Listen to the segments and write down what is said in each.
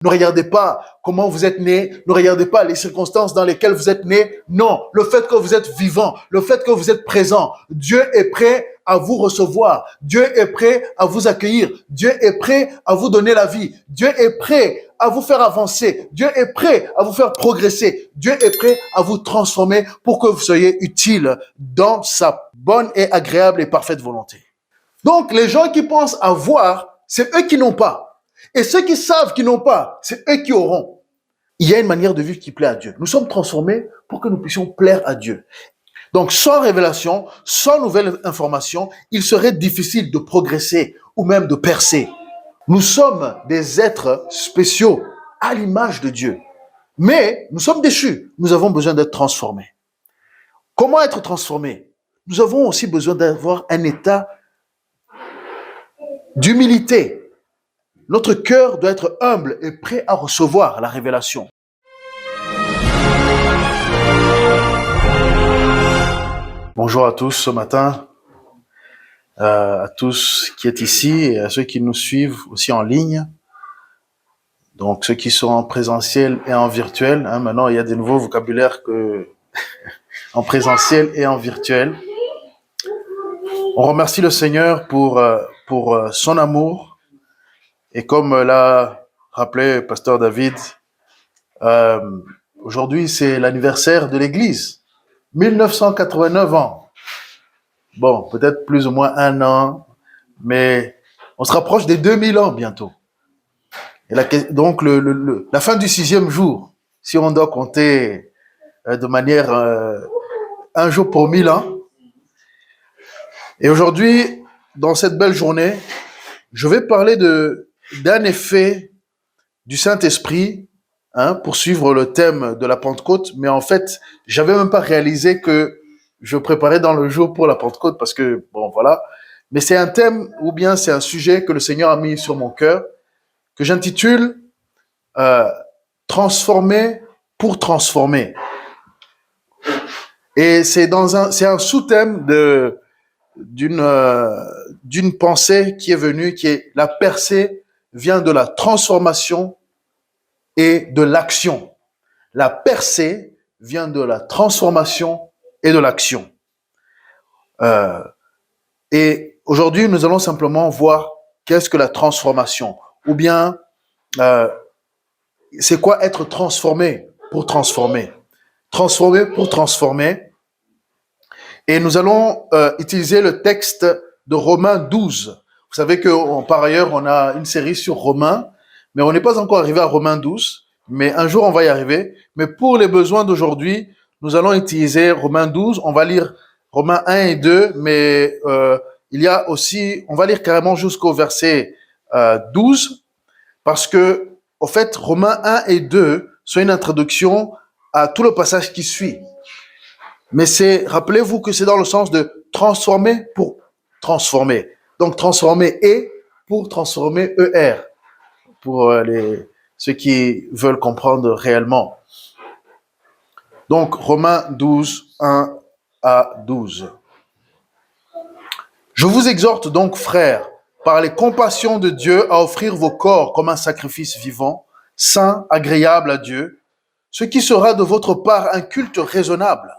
Ne regardez pas comment vous êtes né, ne regardez pas les circonstances dans lesquelles vous êtes né. Non, le fait que vous êtes vivant, le fait que vous êtes présent, Dieu est prêt à vous recevoir. Dieu est prêt à vous accueillir. Dieu est prêt à vous donner la vie. Dieu est prêt à vous faire avancer. Dieu est prêt à vous faire progresser. Dieu est prêt à vous transformer pour que vous soyez utile dans sa bonne et agréable et parfaite volonté. Donc, les gens qui pensent avoir, c'est eux qui n'ont pas. Et ceux qui savent qu'ils n'ont pas, c'est eux qui auront. Il y a une manière de vivre qui plaît à Dieu. Nous sommes transformés pour que nous puissions plaire à Dieu. Donc, sans révélation, sans nouvelle information, il serait difficile de progresser ou même de percer. Nous sommes des êtres spéciaux à l'image de Dieu. Mais nous sommes déchus. Nous avons besoin d'être transformés. Comment être transformés? Nous avons aussi besoin d'avoir un état d'humilité. Notre cœur doit être humble et prêt à recevoir la révélation. Bonjour à tous ce matin, à tous qui êtes ici et à ceux qui nous suivent aussi en ligne. Donc ceux qui sont en présentiel et en virtuel. Maintenant, il y a des nouveaux vocabulaires en présentiel et en virtuel. On remercie le Seigneur pour son amour. Et comme l'a rappelé Pasteur David, aujourd'hui c'est l'anniversaire de l'Église. 1989 ans. Bon, peut-être plus ou moins 1 an, mais on se rapproche des 2000 ans bientôt. Et donc la fin du 6e jour, si on doit compter de manière 1 jour pour 1000 ans. Et aujourd'hui, dans cette belle journée, je vais parler d'un effet du Saint-Esprit, pour suivre le thème de la Pentecôte, mais en fait, j'avais même pas réalisé que je préparais dans le jour pour la Pentecôte parce que, bon, voilà. Mais c'est un thème ou bien c'est un sujet que le Seigneur a mis sur mon cœur, que j'intitule Transformer pour transformer. Et c'est un sous-thème d'une pensée qui est venue, qui est la percée vient de la transformation et de l'action. La percée vient de la transformation et de l'action. Et aujourd'hui, nous allons simplement voir qu'est-ce que la transformation, ou bien c'est quoi être transformé pour transformer. Transformé pour transformer. Et nous allons utiliser le texte de Romains 12. Vous savez que par ailleurs, on a une série sur Romains, mais on n'est pas encore arrivé à Romains 12, mais un jour on va y arriver. Mais pour les besoins d'aujourd'hui, nous allons utiliser Romains 12. On va lire Romains 1 et 2, mais il y a aussi, on va lire carrément jusqu'au verset 12, parce que, au fait, Romains 1 et 2 sont une introduction à tout le passage qui suit. Mais rappelez-vous que c'est dans le sens de transformer pour transformer. Donc, transformer et pour transformer ER. Pour ceux qui veulent comprendre réellement. Donc, Romains 12, 1 à 12. Je vous exhorte donc, frères, par les compassions de Dieu, à offrir vos corps comme un sacrifice vivant, saint, agréable à Dieu, ce qui sera de votre part un culte raisonnable.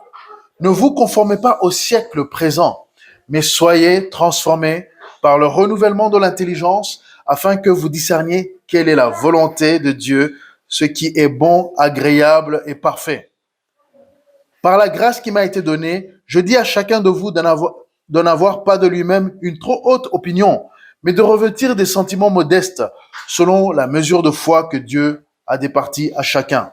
Ne vous conformez pas au siècle présent, mais soyez transformés par le renouvellement de l'intelligence, afin que vous discerniez quelle est la volonté de Dieu, ce qui est bon, agréable et parfait. Par la grâce qui m'a été donnée, je dis à chacun de vous d'en avoir pas de lui-même une trop haute opinion, mais de revêtir des sentiments modestes, selon la mesure de foi que Dieu a départie à chacun.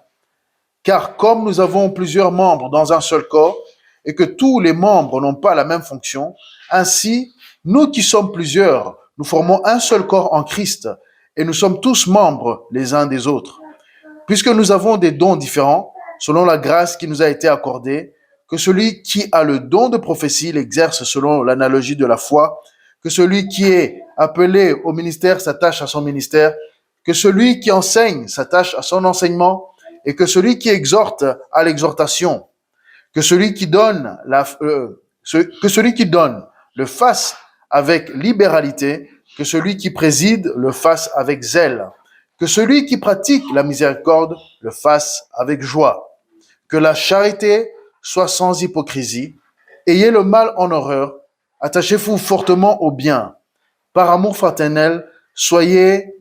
Car comme nous avons plusieurs membres dans un seul corps, et que tous les membres n'ont pas la même fonction, ainsi, nous qui sommes plusieurs, nous formons un seul corps en Christ, et nous sommes tous membres les uns des autres. Puisque nous avons des dons différents, selon la grâce qui nous a été accordée, que celui qui a le don de prophétie l'exerce selon l'analogie de la foi, que celui qui est appelé au ministère s'attache à son ministère, que celui qui enseigne s'attache à son enseignement, et que celui qui exhorte à l'exhortation, que celui qui donne le fasse avec libéralité, que celui qui préside le fasse avec zèle. Que celui qui pratique la miséricorde le fasse avec joie. Que la charité soit sans hypocrisie. Ayez le mal en horreur. Attachez-vous fortement au bien. Par amour fraternel, soyez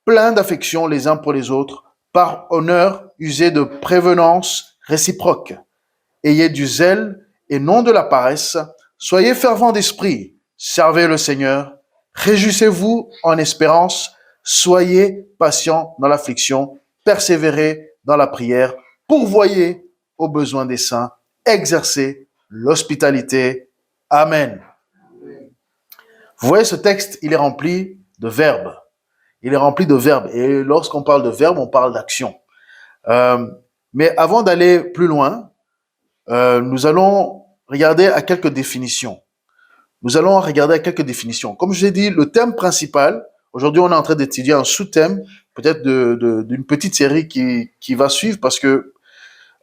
pleins d'affection les uns pour les autres. Par honneur, usez de prévenance réciproque. Ayez du zèle et non de la paresse. Soyez fervents d'esprit. Servez le Seigneur. Réjouissez-vous en espérance. Soyez patients dans l'affliction. Persévérez dans la prière. Pourvoyez aux besoins des saints. Exercez l'hospitalité. Amen. Vous voyez, ce texte, il est rempli de verbes. Il est rempli de verbes. Et lorsqu'on parle de verbes, on parle d'action. Mais avant d'aller plus loin, nous allons regarder à quelques définitions. Comme je l'ai dit, le thème principal, aujourd'hui on est en train d'étudier un sous-thème, peut-être d'une petite série qui va suivre, parce que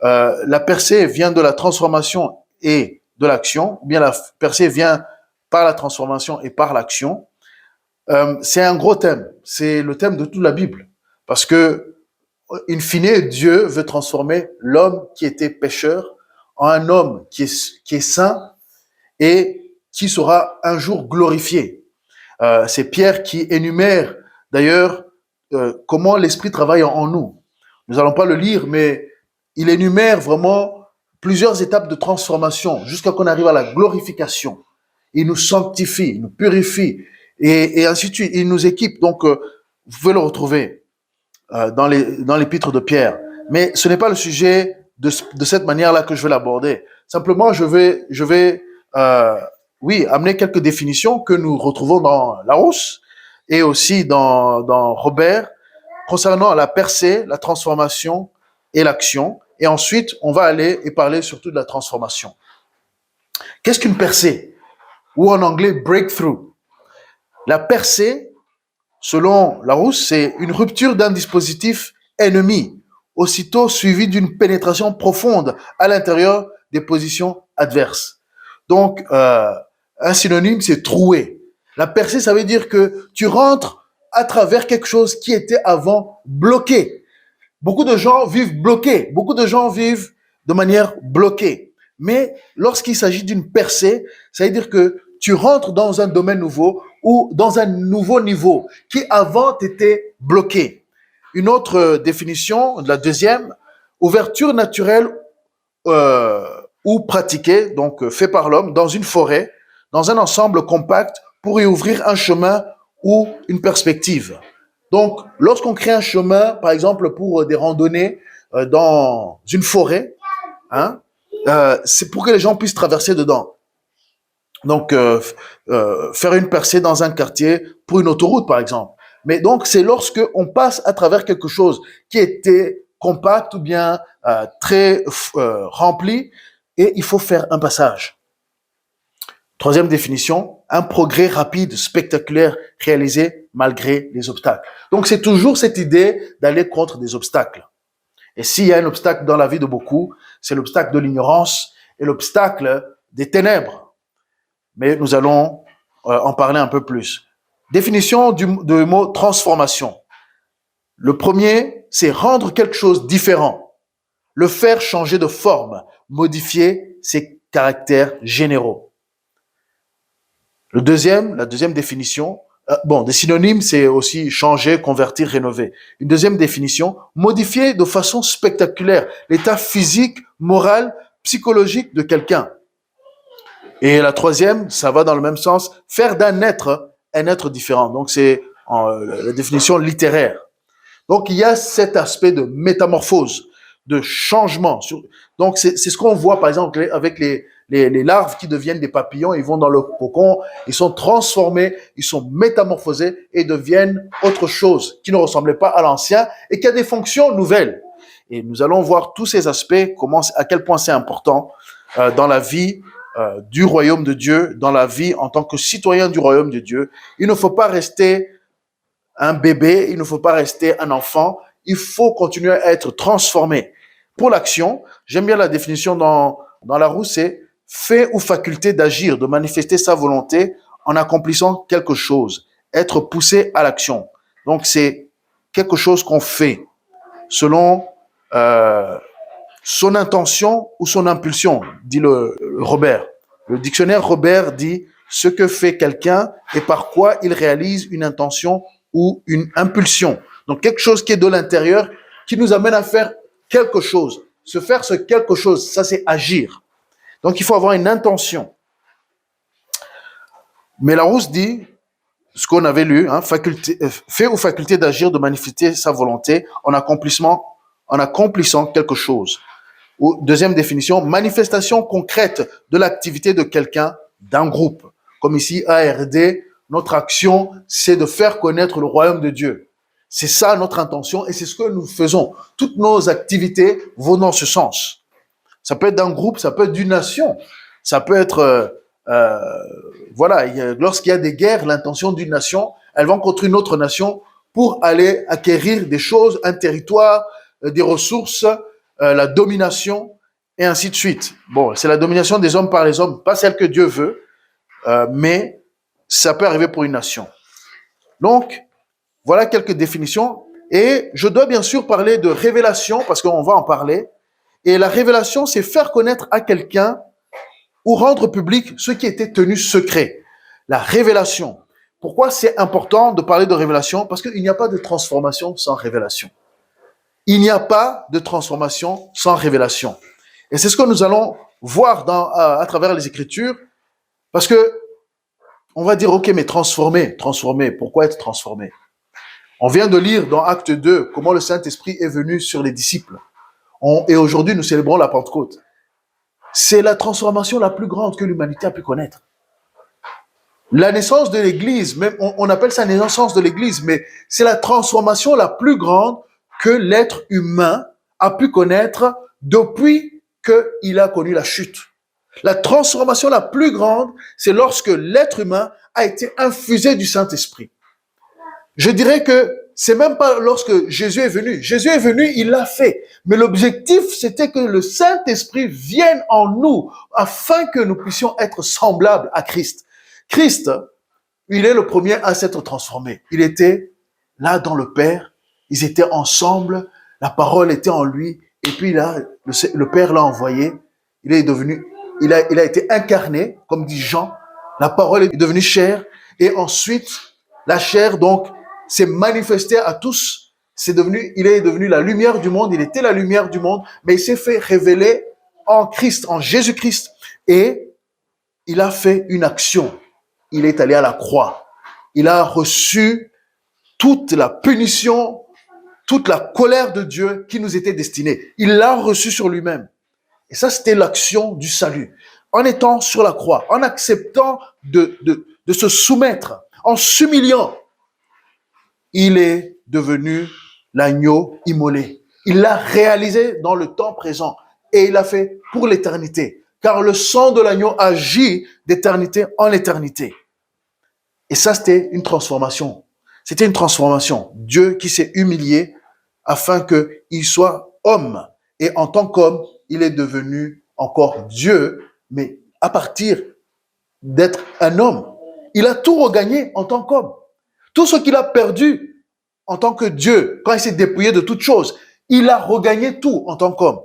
la percée vient de la transformation et de l'action, ou bien la percée vient par la transformation et par l'action. C'est un gros thème, c'est le thème de toute la Bible, parce que, in fine, Dieu veut transformer l'homme qui était pécheur en un homme qui est saint et qui sera un jour glorifié. C'est Pierre qui énumère d'ailleurs comment l'Esprit travaille en nous. Nous n'allons pas le lire, mais il énumère vraiment plusieurs étapes de transformation jusqu'à qu'on arrive à la glorification. Il nous sanctifie, il nous purifie et ainsi de suite. Il nous équipe. Donc, vous pouvez le retrouver dans l'épître de Pierre. Mais ce n'est pas le sujet de cette manière-là que je vais l'aborder. Simplement, je vais amener quelques définitions que nous retrouvons dans Larousse et aussi dans Robert concernant la percée, la transformation et l'action. Et ensuite, on va aller et parler surtout de la transformation. Qu'est-ce qu'une percée? Ou en anglais, breakthrough. La percée, selon Larousse, c'est une rupture d'un dispositif ennemi, aussitôt suivie d'une pénétration profonde à l'intérieur des positions adverses. Donc, un synonyme, c'est trouer. La percée, ça veut dire que tu rentres à travers quelque chose qui était avant bloqué. Beaucoup de gens vivent bloqués. Beaucoup de gens vivent de manière bloquée. Mais lorsqu'il s'agit d'une percée, ça veut dire que tu rentres dans un domaine nouveau ou dans un nouveau niveau qui avant était bloqué. Une autre définition, la deuxième, ouverture naturelle ou pratiquée, donc fait par l'homme, dans une forêt, dans un ensemble compact pour y ouvrir un chemin ou une perspective. Donc, lorsqu'on crée un chemin, par exemple, pour des randonnées dans une forêt, c'est pour que les gens puissent traverser dedans. Donc, faire une percée dans un quartier pour une autoroute, par exemple. Mais donc, c'est lorsque on passe à travers quelque chose qui était compact ou bien très rempli, et il faut faire un passage. Troisième définition, un progrès rapide, spectaculaire, réalisé malgré les obstacles. Donc, c'est toujours cette idée d'aller contre des obstacles. Et s'il y a un obstacle dans la vie de beaucoup, c'est l'obstacle de l'ignorance et l'obstacle des ténèbres. Mais nous allons en parler un peu plus. Définition du mot transformation. Le premier, c'est rendre quelque chose différent, le faire changer de forme, modifier ses caractères généraux. La deuxième définition, des synonymes, c'est aussi changer, convertir, rénover. Une deuxième définition, modifier de façon spectaculaire l'état physique, moral, psychologique de quelqu'un. Et la troisième, ça va dans le même sens, faire d'un être un être différent. Donc, c'est la définition littéraire. Donc, il y a cet aspect de métamorphose, de changement. Donc, c'est ce qu'on voit, par exemple, avec les larves qui deviennent des papillons. Ils vont dans le cocon, ils sont transformés, ils sont métamorphosés et deviennent autre chose qui ne ressemblait pas à l'ancien et qui a des fonctions nouvelles. Et nous allons voir tous ces aspects, à quel point c'est important dans la vie du royaume de Dieu, dans la vie en tant que citoyen du royaume de Dieu. Il ne faut pas rester un bébé, il ne faut pas rester un enfant, il faut continuer à être transformé. Pour l'action, j'aime bien la définition dans Larousse, c'est fait ou faculté d'agir, de manifester sa volonté en accomplissant quelque chose, être poussé à l'action. Donc c'est quelque chose qu'on fait selon son intention ou son impulsion, dit le Robert. Le dictionnaire Robert dit ce que fait quelqu'un et par quoi il réalise une intention ou une impulsion. Donc quelque chose qui est de l'intérieur, qui nous amène à faire quelque chose. Se faire ce quelque chose, ça c'est agir. Donc il faut avoir une intention. Mais Larousse dit, ce qu'on avait lu, fait ou faculté d'agir, de manifester sa volonté en accomplissant quelque chose. Ou, deuxième définition, manifestation concrète de l'activité de quelqu'un, d'un groupe. Comme ici, ARD, notre action, c'est de faire connaître le royaume de Dieu. C'est ça notre intention et c'est ce que nous faisons. Toutes nos activités vont dans ce sens. Ça peut être d'un groupe, ça peut être d'une nation. Ça peut être, lorsqu'il y a des guerres, l'intention d'une nation, elle va contre une autre nation pour aller acquérir des choses, un territoire, des ressources, la domination, et ainsi de suite. Bon, c'est la domination des hommes par les hommes, pas celle que Dieu veut, mais ça peut arriver pour une nation. Donc, voilà quelques définitions. Et je dois bien sûr parler de révélation, parce qu'on va en parler. Et la révélation, c'est faire connaître à quelqu'un ou rendre public ce qui était tenu secret. La révélation. Pourquoi c'est important de parler de révélation? Parce qu'il n'y a pas de transformation sans révélation. Il n'y a pas de transformation sans révélation. Et c'est ce que nous allons voir à travers les Écritures, parce que on va dire, ok, mais transformer, pourquoi être transformé? On vient de lire dans Acte 2 comment le Saint-Esprit est venu sur les disciples. Et aujourd'hui, nous célébrons la Pentecôte. C'est la transformation la plus grande que l'humanité a pu connaître. La naissance de l'Église, même on appelle ça la naissance de l'Église, mais c'est la transformation la plus grande que l'être humain a pu connaître depuis qu'il a connu la chute. La transformation la plus grande, c'est lorsque l'être humain a été infusé du Saint-Esprit. Je dirais que c'est même pas lorsque Jésus est venu. Jésus est venu, il l'a fait. Mais l'objectif, c'était que le Saint-Esprit vienne en nous afin que nous puissions être semblables à Christ. Christ, il est le premier à s'être transformé. Il était là dans le Père. Ils étaient ensemble. La parole était en lui. Et puis là, le Père l'a envoyé. Il a été incarné, comme dit Jean. La parole est devenue chair. Et ensuite, la chair, donc, s'est manifestée à tous. Il est devenu la lumière du monde. Il était la lumière du monde. Mais il s'est fait révéler en Christ, en Jésus-Christ. Et il a fait une action. Il est allé à la croix. Il a reçu toute la punition, toute la colère de Dieu qui nous était destinée. Il l'a reçu sur lui-même. Et ça, c'était l'action du salut. En étant sur la croix, en acceptant de se soumettre, en s'humiliant, il est devenu l'agneau immolé. Il l'a réalisé dans le temps présent et il l'a fait pour l'éternité. Car le sang de l'agneau agit d'éternité en éternité. Et ça, c'était une transformation. C'était une transformation. Dieu qui s'est humilié afin qu'il soit homme. Et en tant qu'homme, il est devenu encore Dieu, mais à partir d'être un homme. Il a tout regagné en tant qu'homme. Tout ce qu'il a perdu en tant que Dieu, quand il s'est dépouillé de toutes choses, il a regagné tout en tant qu'homme.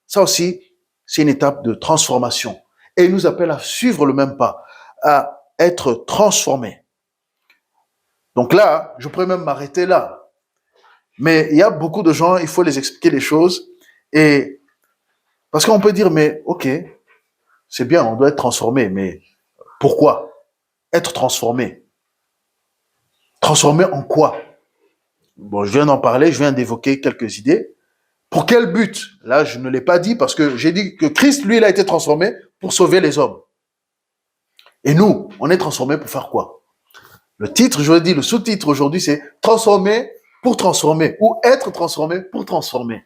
Ça aussi, c'est une étape de transformation. Et il nous appelle à suivre le même pas, à être transformé. Donc là, je pourrais même m'arrêter là. Mais il y a beaucoup de gens, il faut les expliquer les choses. Et parce qu'on peut dire, mais ok, c'est bien, on doit être transformé, mais pourquoi être transformé? Transformé en quoi? Bon, je viens d'en parler, je viens d'évoquer quelques idées. Pour quel but? Là, je ne l'ai pas dit parce que j'ai dit que Christ, lui, il a été transformé pour sauver les hommes. Et nous, on est transformés pour faire quoi? Le titre, je l'ai dit, le sous-titre aujourd'hui, c'est transformer pour transformer ou être transformé pour transformer.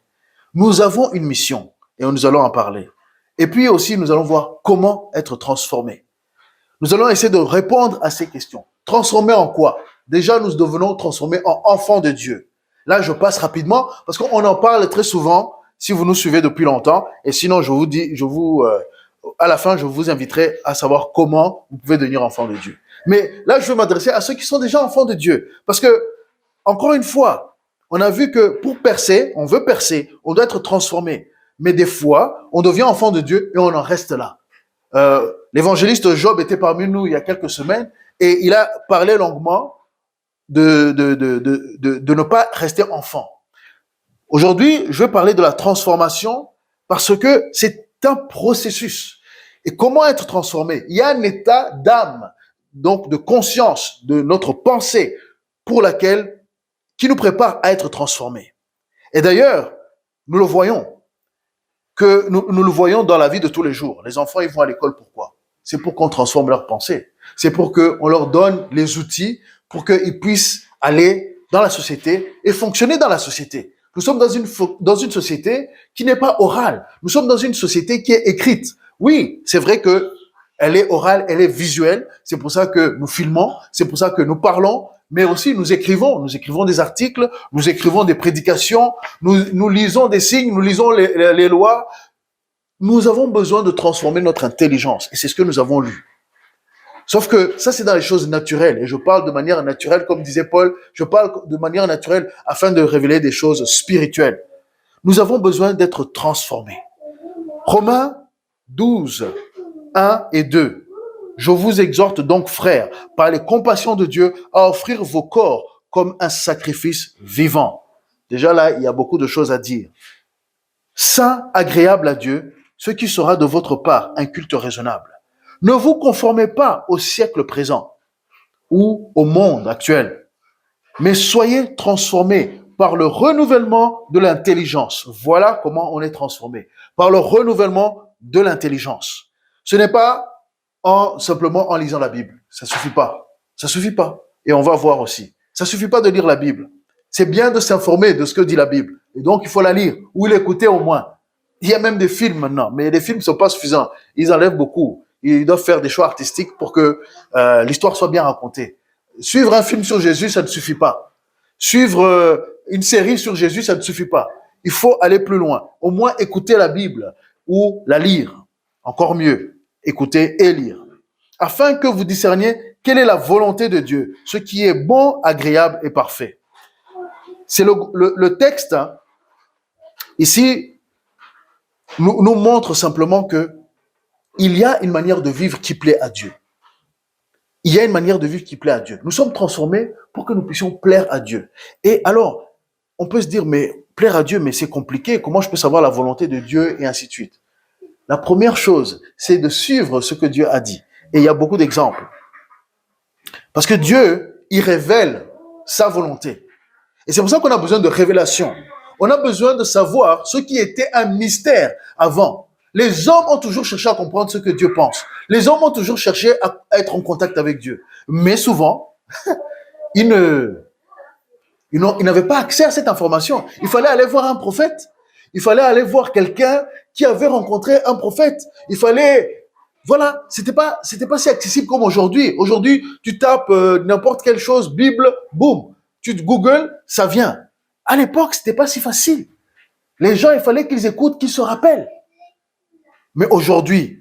Nous avons une mission et nous allons en parler. Et puis aussi, nous allons voir comment être transformé. Nous allons essayer de répondre à ces questions. Transformer en quoi? Déjà, nous devenons transformés en enfants de Dieu. Là, je passe rapidement parce qu'on en parle très souvent si vous nous suivez depuis longtemps. Et sinon, à la fin, je vous inviterai à savoir comment vous pouvez devenir enfant de Dieu. Mais là, je veux m'adresser à ceux qui sont déjà enfants de Dieu. Parce que, encore une fois, On a vu que pour percer, on veut percer, on doit être transformé. Mais des fois, on devient enfant de Dieu et on en reste là. L'évangéliste Job était parmi nous il y a quelques semaines et il a parlé longuement de ne pas rester enfant. Aujourd'hui, je vais parler de la transformation parce que c'est un processus. Et comment être transformé? Il y a un état d'âme, donc de conscience, de notre pensée qui nous prépare à être transformés. Et d'ailleurs, nous le voyons, nous le voyons dans la vie de tous les jours. Les enfants, ils vont à l'école, pourquoi? C'est pour qu'on transforme leur pensée. C'est pour qu'on leur donne les outils pour qu'ils puissent aller dans la société et fonctionner dans la société. Nous sommes dans une société qui n'est pas orale. Nous sommes dans une société qui est écrite. Oui, c'est vrai que elle est orale, elle est visuelle. C'est pour ça que nous filmons, c'est pour ça que nous parlons, mais aussi nous écrivons des articles, nous écrivons des prédications, nous lisons des signes, nous lisons les lois. Nous avons besoin de transformer notre intelligence et c'est ce que nous avons lu. Sauf que ça, c'est dans les choses naturelles. Et je parle de manière naturelle, comme disait Paul, je parle de manière naturelle afin de révéler des choses spirituelles. Nous avons besoin d'être transformés. Romains 12, 1 et 2. Je vous exhorte donc, frères, par les compassions de Dieu, à offrir vos corps comme un sacrifice vivant. Déjà là, il y a beaucoup de choses à dire. Saint, agréable à Dieu, ce qui sera de votre part un culte raisonnable. Ne vous conformez pas au siècle présent ou au monde actuel, mais soyez transformés par le renouvellement de l'intelligence. Voilà comment on est transformé. Par le renouvellement de l'intelligence. Ce n'est pas simplement en lisant la Bible. Ça suffit pas. Ça suffit pas. Et on va voir aussi. Ça suffit pas de lire la Bible. C'est bien de s'informer de ce que dit la Bible. Et donc, il faut la lire ou l'écouter au moins. Il y a même des films maintenant, mais les films ne sont pas suffisants. Ils enlèvent beaucoup. Ils doivent faire des choix artistiques pour que l'histoire soit bien racontée. Suivre un film sur Jésus, ça ne suffit pas. Suivre une série sur Jésus, ça ne suffit pas. Il faut aller plus loin. Au moins écouter la Bible ou la lire. Encore mieux, écouter et lire. Afin que vous discerniez quelle est la volonté de Dieu, ce qui est bon, agréable et parfait. C'est le texte, hein, ici, nous montre simplement que il y a une manière de vivre qui plaît à Dieu. Il y a une manière de vivre qui plaît à Dieu. Nous sommes transformés pour que nous puissions plaire à Dieu. Et alors, on peut se dire, mais plaire à Dieu, mais c'est compliqué. Comment je peux savoir la volonté de Dieu et ainsi de suite? La première chose, c'est de suivre ce que Dieu a dit. Et il y a beaucoup d'exemples. Parce que Dieu, il révèle sa volonté. Et c'est pour ça qu'on a besoin de révélation. On a besoin de savoir ce qui était un mystère avant. Les hommes ont toujours cherché à comprendre ce que Dieu pense. Les hommes ont toujours cherché à être en contact avec Dieu. Mais souvent, ils n'avaient pas accès à cette information. Il fallait aller voir un prophète. Il fallait aller voir quelqu'un qui avait rencontré un prophète. Il fallait... Voilà, c'était pas si accessible comme aujourd'hui. Aujourd'hui, tu tapes n'importe quelle chose, Bible, boum. Tu Google, ça vient. À l'époque, c'était pas si facile. Les gens, il fallait qu'ils écoutent, qu'ils se rappellent. Mais aujourd'hui,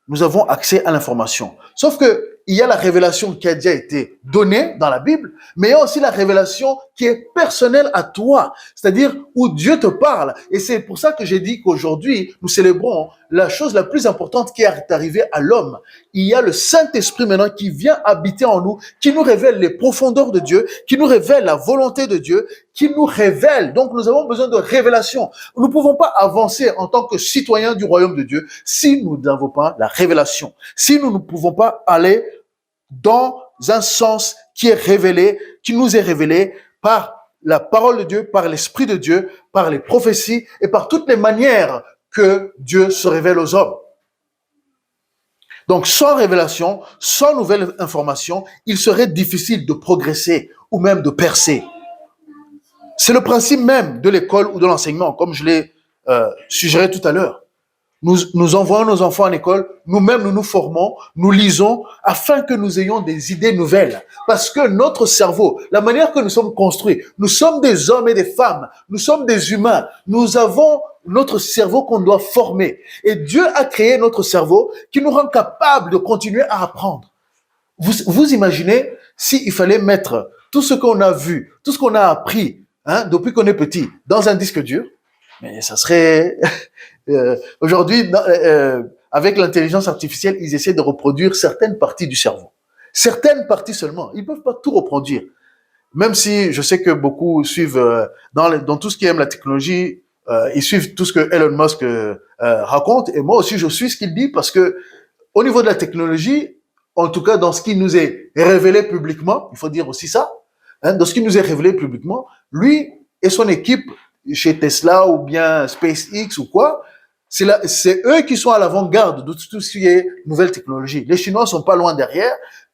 nous avons accès à l'information. Sauf que il y a la révélation qui a déjà été donnée dans la Bible, mais il y a aussi la révélation qui est personnelle à toi, c'est-à-dire où Dieu te parle. Et c'est pour ça que j'ai dit qu'aujourd'hui, nous célébrons la chose la plus importante qui est arrivée à l'homme. Il y a le Saint-Esprit maintenant qui vient habiter en nous, qui nous révèle les profondeurs de Dieu, qui nous révèle la volonté de Dieu, qui nous révèle. Donc nous avons besoin de révélation. Nous ne pouvons pas avancer en tant que citoyens du royaume de Dieu si nous n'avons pas la révélation, si nous ne pouvons pas aller dans un sens qui est révélé, qui nous est révélé par la parole de Dieu, par l'Esprit de Dieu, par les prophéties et par toutes les manières que Dieu se révèle aux hommes. Donc, sans révélation, sans nouvelle information, il serait difficile de progresser ou même de percer. C'est le principe même de l'école ou de l'enseignement, comme je l'ai suggéré tout à l'heure. Nous envoyons nos enfants à l'école, nous-mêmes nous nous formons, nous lisons, afin que nous ayons des idées nouvelles. Parce que notre cerveau, la manière que nous sommes construits, nous sommes des hommes et des femmes, nous sommes des humains, nous avons notre cerveau qu'on doit former. Et Dieu a créé notre cerveau qui nous rend capables de continuer à apprendre. Vous imaginez s'il fallait mettre tout ce qu'on a vu, tout ce qu'on a appris depuis qu'on est petit, dans un disque dur. Mais ça serait... aujourd'hui, avec l'intelligence artificielle, ils essaient de reproduire certaines parties du cerveau. Certaines parties seulement. Ils ne peuvent pas tout reproduire. Même si je sais que beaucoup suivent, dans tout ce qui aime la technologie, ils suivent tout ce que Elon Musk raconte. Et moi aussi, je suis ce qu'il dit parce que au niveau de la technologie, en tout cas dans ce qui nous est révélé publiquement, il faut dire aussi ça, dans ce qui nous est révélé publiquement, lui et son équipe chez Tesla ou bien SpaceX ou quoi, c'est eux qui sont à l'avant-garde de tout ce qui est nouvelle technologie. Les Chinois sont pas loin derrière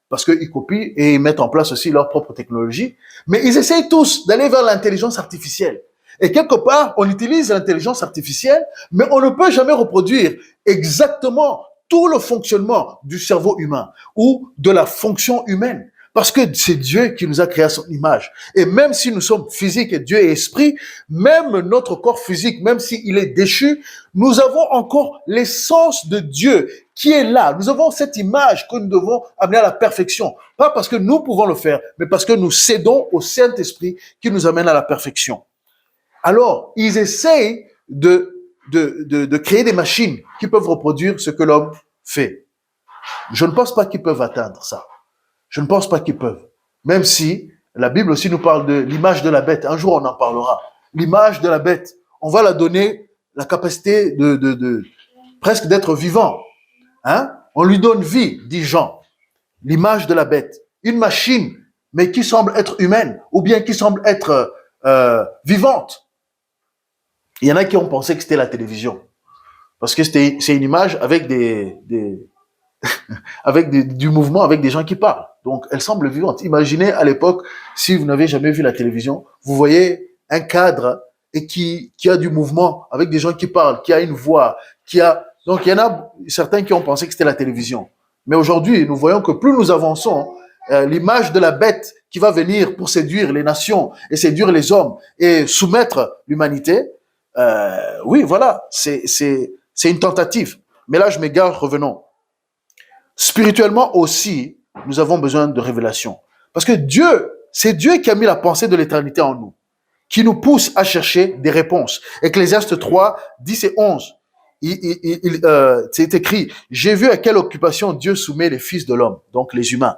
parce qu'ils copient et ils mettent en place aussi leur propre technologie. Mais ils essayent tous d'aller vers l'intelligence artificielle. Et quelque part, on utilise l'intelligence artificielle, mais on ne peut jamais reproduire exactement tout le fonctionnement du cerveau humain ou de la fonction humaine. Parce que c'est Dieu qui nous a créé à son image. Et même si nous sommes physiques et Dieu est esprit, même notre corps physique, même s'il est déchu, nous avons encore l'essence de Dieu qui est là. Nous avons cette image que nous devons amener à la perfection. Pas parce que nous pouvons le faire, mais parce que nous cédons au Saint-Esprit qui nous amène à la perfection. Alors, ils essayent de créer des machines qui peuvent reproduire ce que l'homme fait. Je ne pense pas qu'ils peuvent atteindre ça. Je ne pense pas qu'ils peuvent. Même si la Bible aussi nous parle de l'image de la bête. Un jour, on en parlera. L'image de la bête. On va la donner la capacité de presque d'être vivant. On lui donne vie, dit Jean. L'image de la bête. Une machine, mais qui semble être humaine, ou bien qui semble être vivante. Il y en a qui ont pensé que c'était la télévision. Parce que c'est une image avec avec du mouvement, avec des gens qui parlent. Donc, elle semble vivante. Imaginez à l'époque, si vous n'avez jamais vu la télévision, vous voyez un cadre et qui a du mouvement, avec des gens qui parlent, qui a une voix, donc il y en a certains qui ont pensé que c'était la télévision. Mais aujourd'hui, nous voyons que plus nous avançons, l'image de la bête qui va venir pour séduire les nations et séduire les hommes et soumettre l'humanité, oui, voilà, c'est une tentative. Mais là, je m'égare, revenons. Spirituellement aussi, nous avons besoin de révélation. Parce que c'est Dieu qui a mis la pensée de l'éternité en nous, qui nous pousse à chercher des réponses. Ecclésiaste 3, 10 et 11, c'est écrit, « J'ai vu à quelle occupation Dieu soumet les fils de l'homme, donc les humains.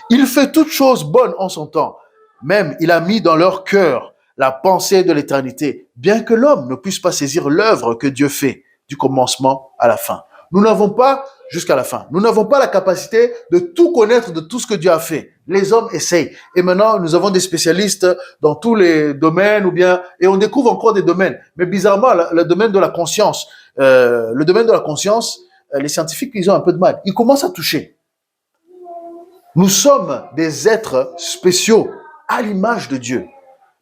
Il fait toutes choses bonnes en son temps. Même, il a mis dans leur cœur la pensée de l'éternité, bien que l'homme ne puisse pas saisir l'œuvre que Dieu fait du commencement à la fin. » Nous n'avons pas, jusqu'à la fin, nous n'avons pas la capacité de tout connaître de tout ce que Dieu a fait. Les hommes essayent. Et maintenant, nous avons des spécialistes dans tous les domaines, et on découvre encore des domaines. Mais bizarrement, le domaine de la conscience, les scientifiques, ils ont un peu de mal. Ils commencent à toucher. Nous sommes des êtres spéciaux à l'image de Dieu.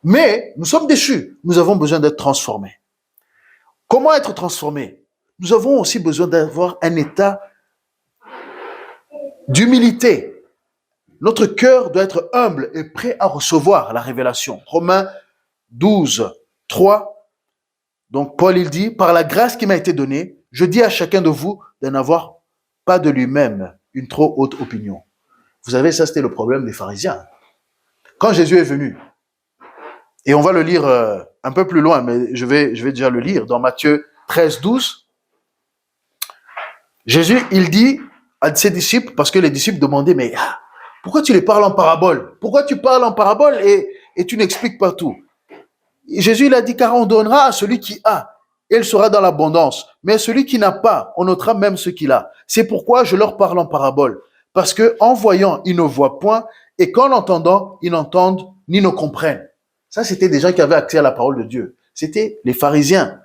Mais nous sommes déchus. Nous avons besoin d'être transformés. Comment être transformés? Nous avons aussi besoin d'avoir un état d'humilité. Notre cœur doit être humble et prêt à recevoir la révélation. Romains 12, 3. Donc Paul, il dit, « Par la grâce qui m'a été donnée, je dis à chacun de vous de n'avoir pas de lui-même une trop haute opinion. » Vous savez, ça c'était le problème des pharisiens. Quand Jésus est venu, et on va le lire un peu plus loin, mais je vais déjà le lire, dans Matthieu 13, 12, Jésus, il dit à ses disciples, parce que les disciples demandaient, mais pourquoi tu les parles en parabole? Pourquoi tu parles en parabole et tu n'expliques pas tout? Et Jésus, il a dit, car on donnera à celui qui a, et il sera dans l'abondance. Mais à celui qui n'a pas, on notera même ce qu'il a. C'est pourquoi je leur parle en parabole. Parce que en voyant, ils ne voient point, et qu'en entendant, ils n'entendent ni ne comprennent. Ça, c'était des gens qui avaient accès à la parole de Dieu. C'était les pharisiens.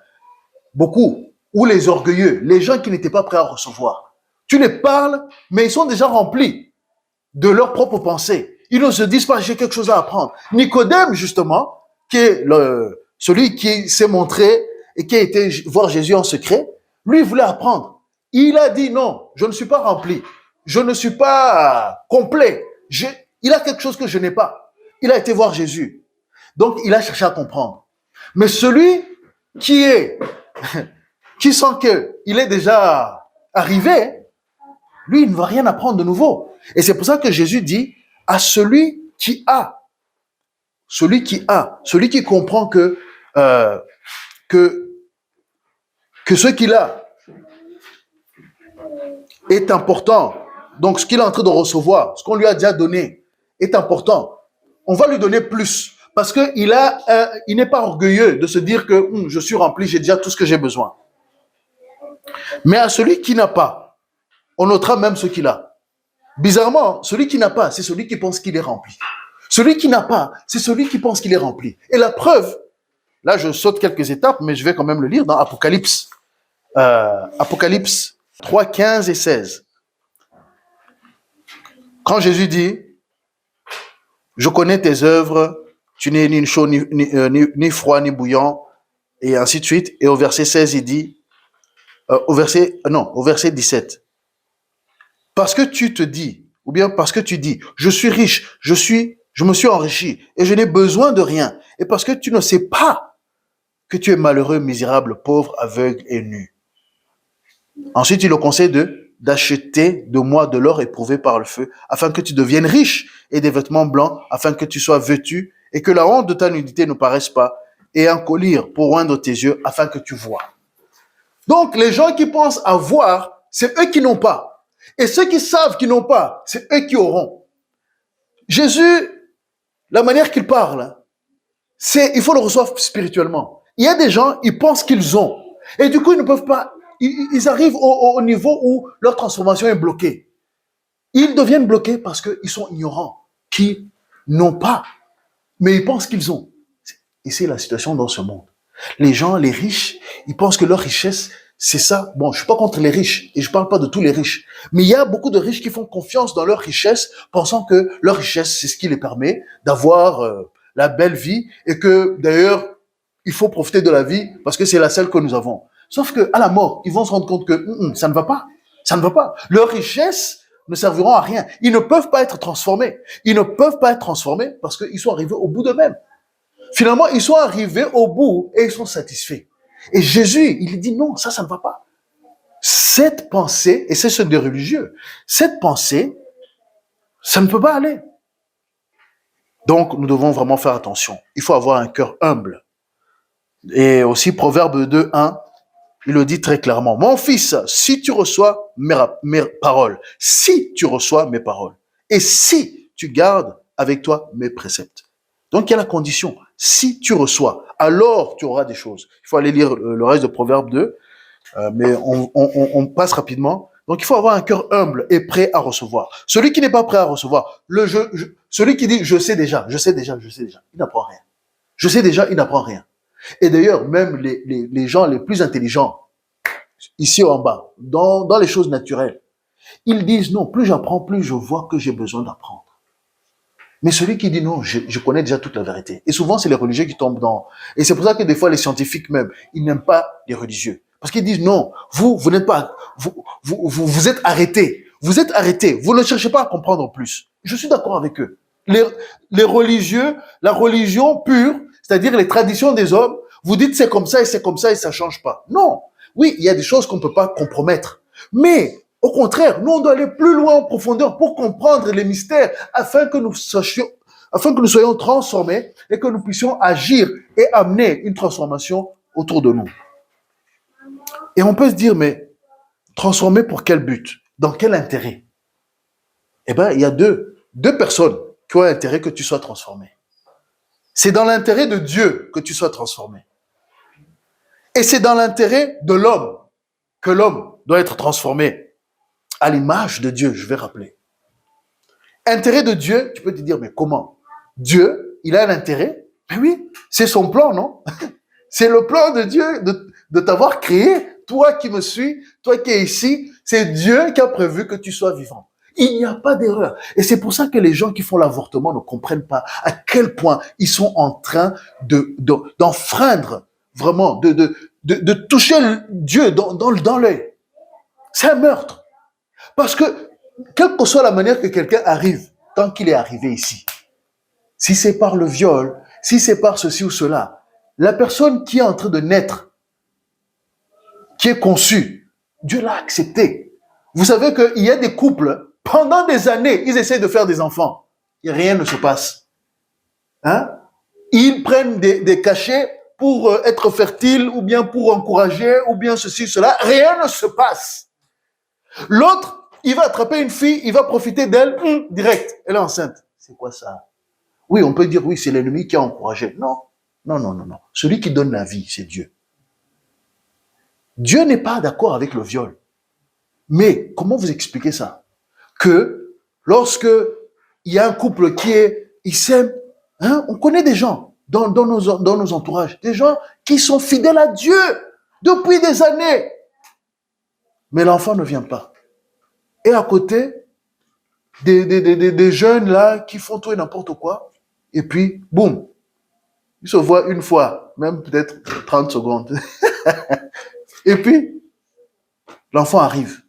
Beaucoup. Ou les orgueilleux, les gens qui n'étaient pas prêts à recevoir. Tu les parles, mais ils sont déjà remplis de leurs propres pensées. Ils ne se disent pas, j'ai quelque chose à apprendre. Nicodème, justement, qui est celui qui s'est montré et qui a été voir Jésus en secret, lui, il voulait apprendre. Il a dit, non, je ne suis pas rempli. Je ne suis pas complet. Il a quelque chose que je n'ai pas. Il a été voir Jésus. Donc, il a cherché à comprendre. Mais celui qui sent qu'il est déjà arrivé, lui, il ne va rien apprendre de nouveau. Et c'est pour ça que Jésus dit, à celui qui a, celui qui comprend euh, que, que ce qu'il a est important. Donc, ce qu'il est en train de recevoir, ce qu'on lui a déjà donné, est important. On va lui donner plus. Parce qu'il il n'est pas orgueilleux de se dire que je suis rempli, j'ai déjà tout ce que j'ai besoin. Mais à celui qui n'a pas, on notera même ce qu'il a. Bizarrement, celui qui n'a pas, c'est celui qui pense qu'il est rempli. Celui qui n'a pas, c'est celui qui pense qu'il est rempli. Et la preuve, là je saute quelques étapes, mais je vais quand même le lire dans Apocalypse. Apocalypse 3, 15 et 16. Quand Jésus dit, je connais tes œuvres, tu n'es ni chaud, ni froid, ni bouillant, et ainsi de suite. Et au verset 16, il dit, au verset 17, parce que tu te dis, ou bien parce que tu dis, je suis riche, je me suis enrichi, et je n'ai besoin de rien, et parce que tu ne sais pas que tu es malheureux, misérable, pauvre, aveugle et nu. Ensuite, il le conseille d'acheter de moi de l'or éprouvé par le feu, afin que tu deviennes riche, et des vêtements blancs, afin que tu sois vêtu, et que la honte de ta nudité ne paraisse pas, et un collier pour oindre tes yeux, afin que tu vois. Donc, les gens qui pensent avoir, c'est eux qui n'ont pas. Et ceux qui savent qu'ils n'ont pas, c'est eux qui auront. Jésus, la manière qu'il parle, il faut le recevoir spirituellement. Il y a des gens, ils pensent qu'ils ont. Et du coup, ils ne peuvent pas, ils arrivent au niveau où leur transformation est bloquée. Ils deviennent bloqués parce qu'ils sont ignorants, qui n'ont pas, mais ils pensent qu'ils ont. Et c'est la situation dans ce monde. Les gens, les riches, ils pensent que leur richesse, c'est ça. Bon, je suis pas contre les riches, et je parle pas de tous les riches. Mais il y a beaucoup de riches qui font confiance dans leur richesse, pensant que leur richesse, c'est ce qui les permet d'avoir la belle vie, et que, d'ailleurs, il faut profiter de la vie, parce que c'est la seule que nous avons. Sauf que, à la mort, ils vont se rendre compte que ça ne va pas. Ça ne va pas. Leurs richesses ne serviront à rien. Ils ne peuvent pas être transformés. Ils ne peuvent pas être transformés parce qu'ils sont arrivés au bout d'eux-mêmes. Finalement, ils sont arrivés au bout et ils sont satisfaits. Et Jésus, il dit non, ça ne va pas. Cette pensée, et c'est ce des religieux, cette pensée, ça ne peut pas aller. Donc, nous devons vraiment faire attention. Il faut avoir un cœur humble. Et aussi, Proverbe 2, 1, il le dit très clairement. Mon fils, si tu reçois mes paroles, si tu reçois mes paroles, et si tu gardes avec toi mes préceptes. Donc, il y a la condition. Si tu reçois, alors tu auras des choses. Il faut aller lire le reste de Proverbe 2, mais on passe rapidement. Donc, il faut avoir un cœur humble et prêt à recevoir. Celui qui n'est pas prêt à recevoir, celui qui dit je sais déjà, il n'apprend rien. Je sais déjà, il n'apprend rien. Et d'ailleurs, même les gens les plus intelligents, ici en bas, dans les choses naturelles, ils disent non, plus j'apprends, plus je vois que j'ai besoin d'apprendre. Mais celui qui dit non, je connais déjà toute la vérité. Et souvent, c'est les religieux qui tombent dans... Et c'est pour ça que des fois, les scientifiques même, ils n'aiment pas les religieux. Parce qu'ils disent non, vous n'êtes pas... Vous êtes arrêtés. Vous êtes arrêtés. Vous ne cherchez pas à comprendre plus. Je suis d'accord avec eux. Les religieux, la religion pure, c'est-à-dire les traditions des hommes, vous dites c'est comme ça et ça change pas. Non. Oui, il y a des choses qu'on ne peut pas compromettre. Mais... au contraire, nous, on doit aller plus loin en profondeur pour comprendre les mystères afin que nous soyons transformés et que nous puissions agir et amener une transformation autour de nous. Et on peut se dire, mais transformer pour quel but? Dans quel intérêt? Eh bien, il y a deux personnes qui ont intérêt que tu sois transformé. C'est dans l'intérêt de Dieu que tu sois transformé. Et c'est dans l'intérêt de l'homme que l'homme doit être transformé. À l'image de Dieu, je vais rappeler. Intérêt de Dieu, tu peux te dire, mais comment? Dieu, il a un intérêt? Mais oui, c'est son plan, non? C'est le plan de Dieu de t'avoir créé, toi qui me suis, toi qui es ici, c'est Dieu qui a prévu que tu sois vivant. Il n'y a pas d'erreur. Et c'est pour ça que les gens qui font l'avortement ne comprennent pas à quel point ils sont en train d'enfreindre, vraiment, de toucher Dieu dans l'œil. C'est un meurtre. Parce que, quelle que soit la manière que quelqu'un arrive, tant qu'il est arrivé ici, si c'est par le viol, si c'est par ceci ou cela, la personne qui est en train de naître, qui est conçue, Dieu l'a accepté. Vous savez qu'il y a des couples, pendant des années, ils essaient de faire des enfants, et rien ne se passe. Hein? Ils prennent des cachets pour être fertiles, ou bien pour encourager, ou bien ceci, cela. Rien ne se passe. L'autre, il va attraper une fille, il va profiter d'elle, direct. Elle est enceinte. C'est quoi ça? Oui, on peut dire, oui, c'est l'ennemi qui a encouragé. Non, non, non, non, non. Celui qui donne la vie, c'est Dieu. Dieu n'est pas d'accord avec le viol. Mais comment vous expliquez ça? Que lorsque il y a un couple ils s'aiment, hein, on connaît des gens dans nos entourages, des gens qui sont fidèles à Dieu depuis des années. Mais l'enfant ne vient pas. Et à côté, des jeunes là qui font tout et n'importe quoi. Et puis, boum, ils se voient une fois, même peut-être 30 secondes. Et puis, l'enfant arrive.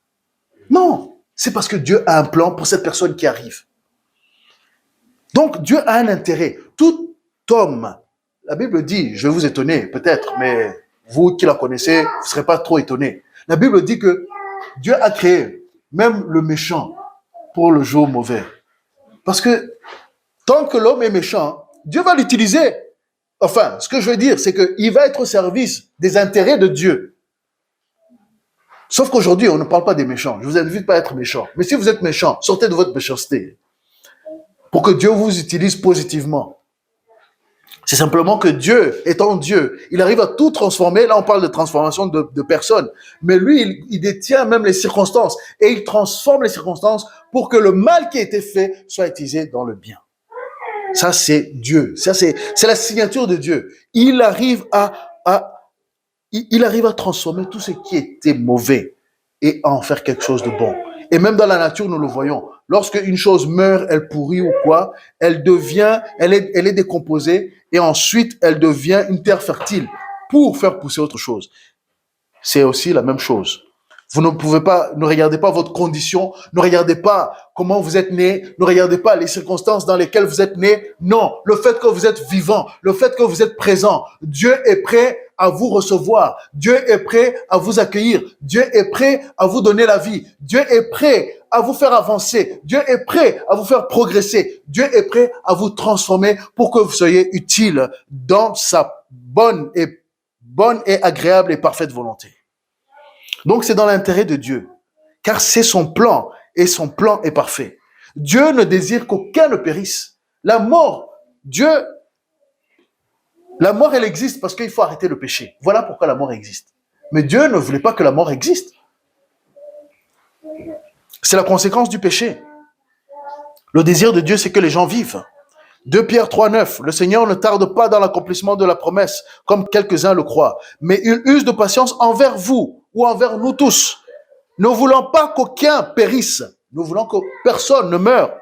Non, c'est parce que Dieu a un plan pour cette personne qui arrive. Donc, Dieu a un intérêt. Tout homme, la Bible dit, je vais vous étonner peut-être, mais vous qui la connaissez, vous ne serez pas trop étonnés. La Bible dit que Dieu a créé même le méchant pour le jour mauvais. Parce que tant que l'homme est méchant, Dieu va l'utiliser. Enfin, ce que je veux dire, c'est qu'il va être au service des intérêts de Dieu. Sauf qu'aujourd'hui, on ne parle pas des méchants. Je vous invite pas à être méchant. Mais si vous êtes méchant, sortez de votre méchanceté. Pour que Dieu vous utilise positivement. C'est simplement que Dieu, étant Dieu, il arrive à tout transformer. Là, on parle de transformation de personnes. Mais lui, il détient même les circonstances. Et il transforme les circonstances pour que le mal qui a été fait soit utilisé dans le bien. Ça, c'est Dieu. Ça, c'est la signature de Dieu. Il arrive à transformer tout ce qui était mauvais et à en faire quelque chose de bon. Et même dans la nature, nous le voyons. Lorsque une chose meurt, elle pourrit ou quoi, elle est décomposée et ensuite elle devient une terre fertile pour faire pousser autre chose. C'est aussi la même chose. Vous ne regardez pas votre condition, ne regardez pas comment vous êtes né, ne regardez pas les circonstances dans lesquelles vous êtes né. Non, le fait que vous êtes vivant, le fait que vous êtes présent, Dieu est prêt à vous recevoir. Dieu est prêt à vous accueillir. Dieu est prêt à vous donner la vie. Dieu est prêt à vous faire avancer. Dieu est prêt à vous faire progresser. Dieu est prêt à vous transformer pour que vous soyez utile dans sa bonne et agréable et parfaite volonté. Donc, c'est dans l'intérêt de Dieu, car c'est son plan, et son plan est parfait. Dieu ne désire qu'aucun ne périsse. La mort, elle existe parce qu'il faut arrêter le péché. Voilà pourquoi la mort existe. Mais Dieu ne voulait pas que la mort existe. C'est la conséquence du péché. Le désir de Dieu, c'est que les gens vivent. 2 Pierre 3,9, le Seigneur ne tarde pas dans l'accomplissement de la promesse, comme quelques-uns le croient, mais il use de patience envers vous, ou envers nous tous, ne voulant pas qu'aucun périsse, nous voulons que personne ne meure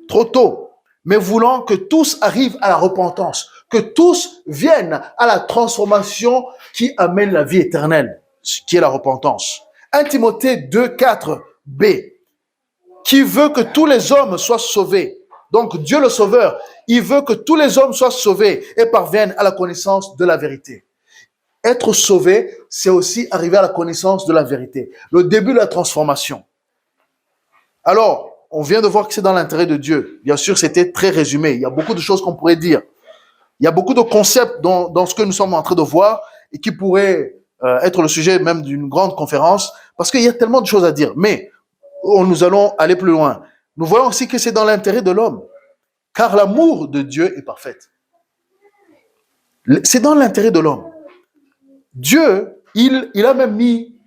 trop tôt, mais voulant que tous arrivent à la repentance, que tous viennent à la transformation qui amène la vie éternelle, qui est la repentance. 1 Timothée 2,4b, qui veut que tous les hommes soient sauvés. Donc Dieu le Sauveur, il veut que tous les hommes soient sauvés et parviennent à la connaissance de la vérité. Être sauvé, c'est aussi arriver à la connaissance de la vérité. Le début de la transformation. Alors, on vient de voir que c'est dans l'intérêt de Dieu. Bien sûr, c'était très résumé. Il y a beaucoup de choses qu'on pourrait dire. Il y a beaucoup de concepts dans ce que nous sommes en train de voir et qui pourraient être le sujet même d'une grande conférence parce qu'il y a tellement de choses à dire. Mais nous allons aller plus loin. Nous voyons aussi que c'est dans l'intérêt de l'homme, car l'amour de Dieu est parfait. C'est dans l'intérêt de l'homme. Dieu, il a même mis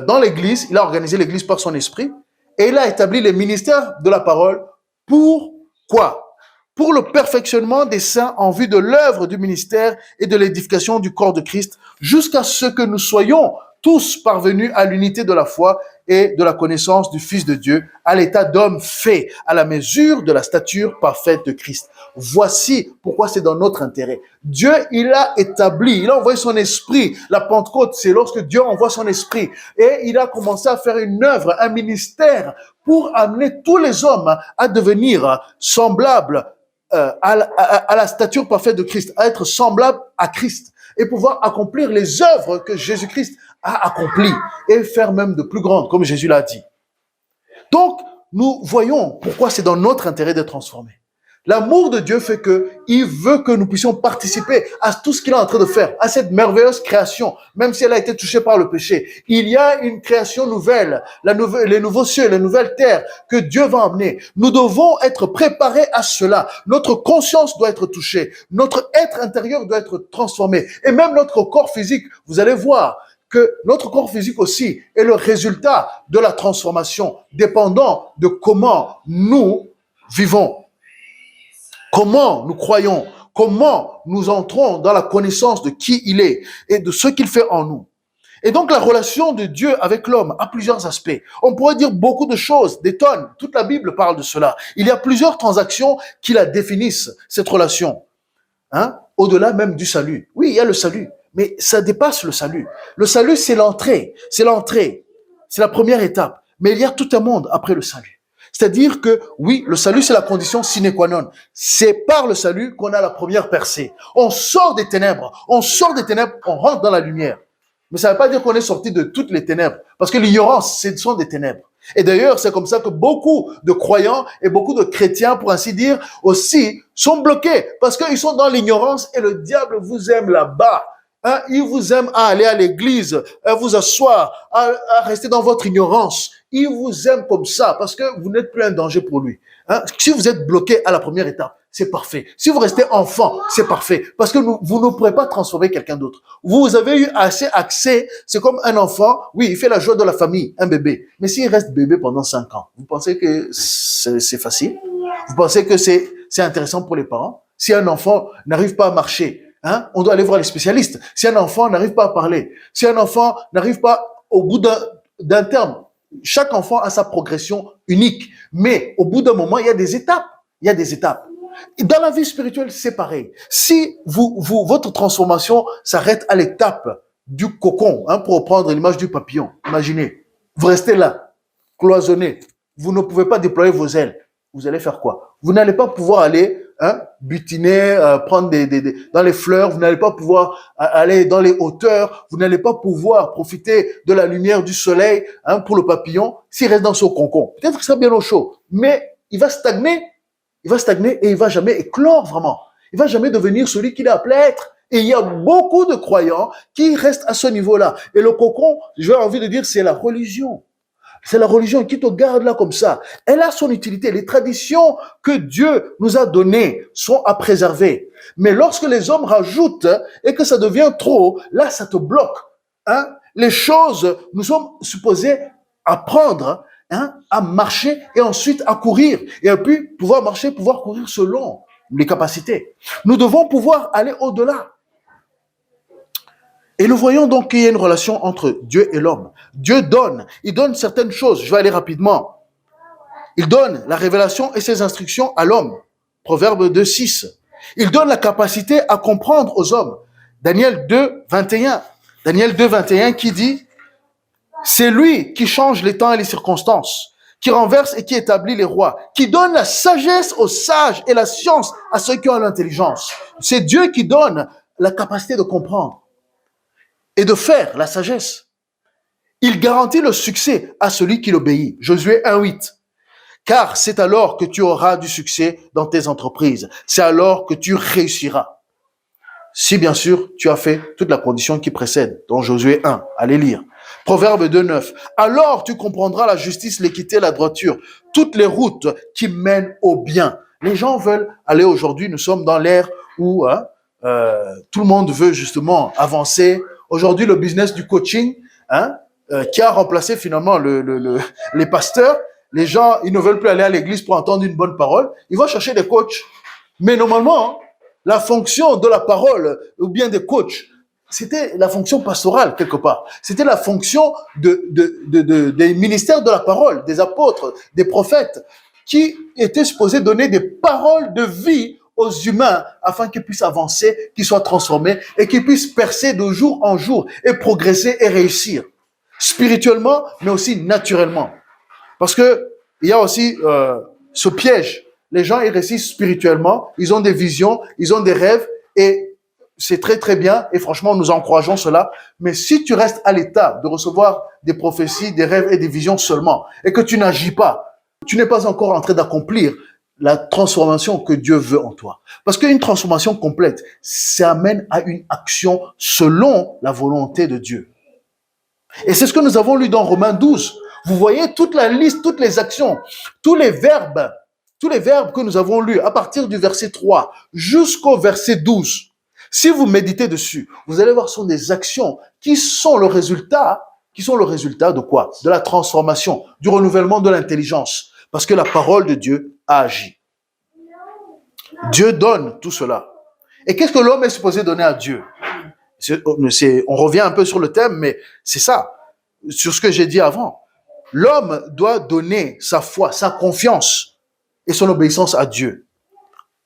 dans l'Église, il a organisé l'Église par son esprit, et il a établi les ministères de la parole. Pour quoi? Pour le perfectionnement des saints en vue de l'œuvre du ministère et de l'édification du corps de Christ, jusqu'à ce que nous soyons tous parvenus à l'unité de la foi et de la connaissance du Fils de Dieu, à l'état d'homme fait, à la mesure de la stature parfaite de Christ. Voici pourquoi c'est dans notre intérêt. Dieu, il a établi, il a envoyé son esprit. La Pentecôte, c'est lorsque Dieu envoie son esprit. Et il a commencé à faire une œuvre, un ministère, pour amener tous les hommes à devenir semblables à la stature parfaite de Christ, à être semblables à Christ et pouvoir accomplir les œuvres que Jésus-Christ a accomplies et faire même de plus grandes, comme Jésus l'a dit. Donc, nous voyons pourquoi c'est dans notre intérêt d'être transformés. L'amour de Dieu fait que il veut que nous puissions participer à tout ce qu'il est en train de faire, à cette merveilleuse création, même si elle a été touchée par le péché. Il y a une création nouvelle, les nouveaux cieux, les nouvelles terres que Dieu va emmener. Nous devons être préparés à cela. Notre conscience doit être touchée. Notre être intérieur doit être transformé. Et même notre corps physique, vous allez voir que notre corps physique aussi est le résultat de la transformation, dépendant de comment nous vivons. Comment nous croyons, comment nous entrons dans la connaissance de qui il est et de ce qu'il fait en nous. Et donc la relation de Dieu avec l'homme a plusieurs aspects. On pourrait dire beaucoup de choses, des tonnes. Toute la Bible parle de cela. Il y a plusieurs transactions qui la définissent, cette relation. Au-delà même du salut. Oui, il y a le salut, mais ça dépasse le salut. Le salut, c'est l'entrée. C'est la première étape. Mais il y a tout un monde après le salut. C'est-à-dire que, oui, le salut, c'est la condition sine qua non. C'est par le salut qu'on a la première percée. On sort des ténèbres, on rentre dans la lumière. Mais ça ne veut pas dire qu'on est sorti de toutes les ténèbres, parce que l'ignorance, ce sont des ténèbres. Et d'ailleurs, c'est comme ça que beaucoup de croyants et beaucoup de chrétiens, pour ainsi dire, aussi, sont bloqués, parce qu'ils sont dans l'ignorance et le diable vous aime là-bas. Il vous aime à aller à l'église, à vous asseoir, à rester dans votre ignorance. Il vous aime comme ça parce que vous n'êtes plus un danger pour lui. Si vous êtes bloqué à la première étape, c'est parfait. Si vous restez enfant, c'est parfait parce que vous ne pourrez pas transformer quelqu'un d'autre. Vous avez eu assez accès, c'est comme un enfant, oui, il fait la joie de la famille, un bébé. Mais s'il reste bébé pendant 5 ans, vous pensez que c'est facile? Vous pensez que c'est intéressant pour les parents? Si un enfant n'arrive pas à marcher, on doit aller voir les spécialistes. Si un enfant n'arrive pas à parler, si un enfant n'arrive pas au bout d'un terme, chaque enfant a sa progression unique. Mais au bout d'un moment, il y a des étapes. Et dans la vie spirituelle, c'est pareil. Si votre transformation s'arrête à l'étape du cocon, pour reprendre l'image du papillon, imaginez, vous restez là, cloisonné, vous ne pouvez pas déployer vos ailes. Vous allez faire quoi? Vous n'allez pas pouvoir aller butiner, prendre dans les fleurs, vous n'allez pas pouvoir aller dans les hauteurs, vous n'allez pas pouvoir profiter de la lumière du soleil pour le papillon s'il reste dans son cocon. Peut-être que ça sera bien au chaud, mais il va stagner et il va jamais éclore vraiment. Il va jamais devenir celui qu'il est appelé à être. Et il y a beaucoup de croyants qui restent à ce niveau-là. Et le cocon, j'ai envie de dire, c'est la religion. C'est la religion qui te garde là comme ça. Elle a son utilité. Les traditions que Dieu nous a données sont à préserver. Mais lorsque les hommes rajoutent et que ça devient trop, là, ça te bloque. Les choses, nous sommes supposés apprendre à marcher et ensuite à courir. Et puis, pouvoir marcher, pouvoir courir selon les capacités. Nous devons pouvoir aller au-delà. Et nous voyons donc qu'il y a une relation entre Dieu et l'homme. Dieu donne, il donne certaines choses. Je vais aller rapidement. Il donne la révélation et ses instructions à l'homme. Proverbe 2:6. Il donne la capacité à comprendre aux hommes. Daniel 2:21. Daniel 2:21 qui dit, c'est lui qui change les temps et les circonstances, qui renverse et qui établit les rois, qui donne la sagesse aux sages et la science à ceux qui ont l'intelligence. C'est Dieu qui donne la capacité de comprendre et de faire la sagesse. Il garantit le succès à celui qui l'obéit. Josué 1:8. Car c'est alors que tu auras du succès dans tes entreprises. C'est alors que tu réussiras. Si bien sûr, tu as fait toute la condition qui précède, dans Josué 1. Allez lire. Proverbe 2:9. Alors tu comprendras la justice, l'équité, la droiture, toutes les routes qui mènent au bien. Les gens veulent aller aujourd'hui, nous sommes dans l'ère où tout le monde veut justement avancer. Aujourd'hui, le business du coaching, qui a remplacé finalement les pasteurs. Les gens, ils ne veulent plus aller à l'église pour entendre une bonne parole. Ils vont chercher des coachs. Mais normalement, la fonction de la parole ou bien des coachs, c'était la fonction pastorale quelque part. C'était la fonction des ministères de la parole, des apôtres, des prophètes, qui étaient supposés donner des paroles de vie aux humains afin qu'ils puissent avancer, qu'ils soient transformés et qu'ils puissent percer de jour en jour et progresser et réussir spirituellement, mais aussi naturellement. Parce que il y a aussi ce piège. Les gens, ils réussissent spirituellement, ils ont des visions, ils ont des rêves et c'est très très bien et franchement, nous encourageons cela. Mais si tu restes à l'état de recevoir des prophéties, des rêves et des visions seulement et que tu n'agis pas, tu n'es pas encore en train d'accomplir la transformation que Dieu veut en toi. Parce qu'une transformation complète, ça amène à une action selon la volonté de Dieu. Et c'est ce que nous avons lu dans Romains 12. Vous voyez toute la liste, toutes les actions, tous les verbes que nous avons lus à partir du verset 3 jusqu'au verset 12. Si vous méditez dessus, vous allez voir ce sont des actions qui sont le résultat de quoi? De la transformation, du renouvellement de l'intelligence. Parce que la parole de Dieu a agi. Dieu donne tout cela. Et qu'est-ce que l'homme est supposé donner à Dieu? On revient un peu sur le thème, mais c'est ça, sur ce que j'ai dit avant. L'homme doit donner sa foi, sa confiance et son obéissance à Dieu.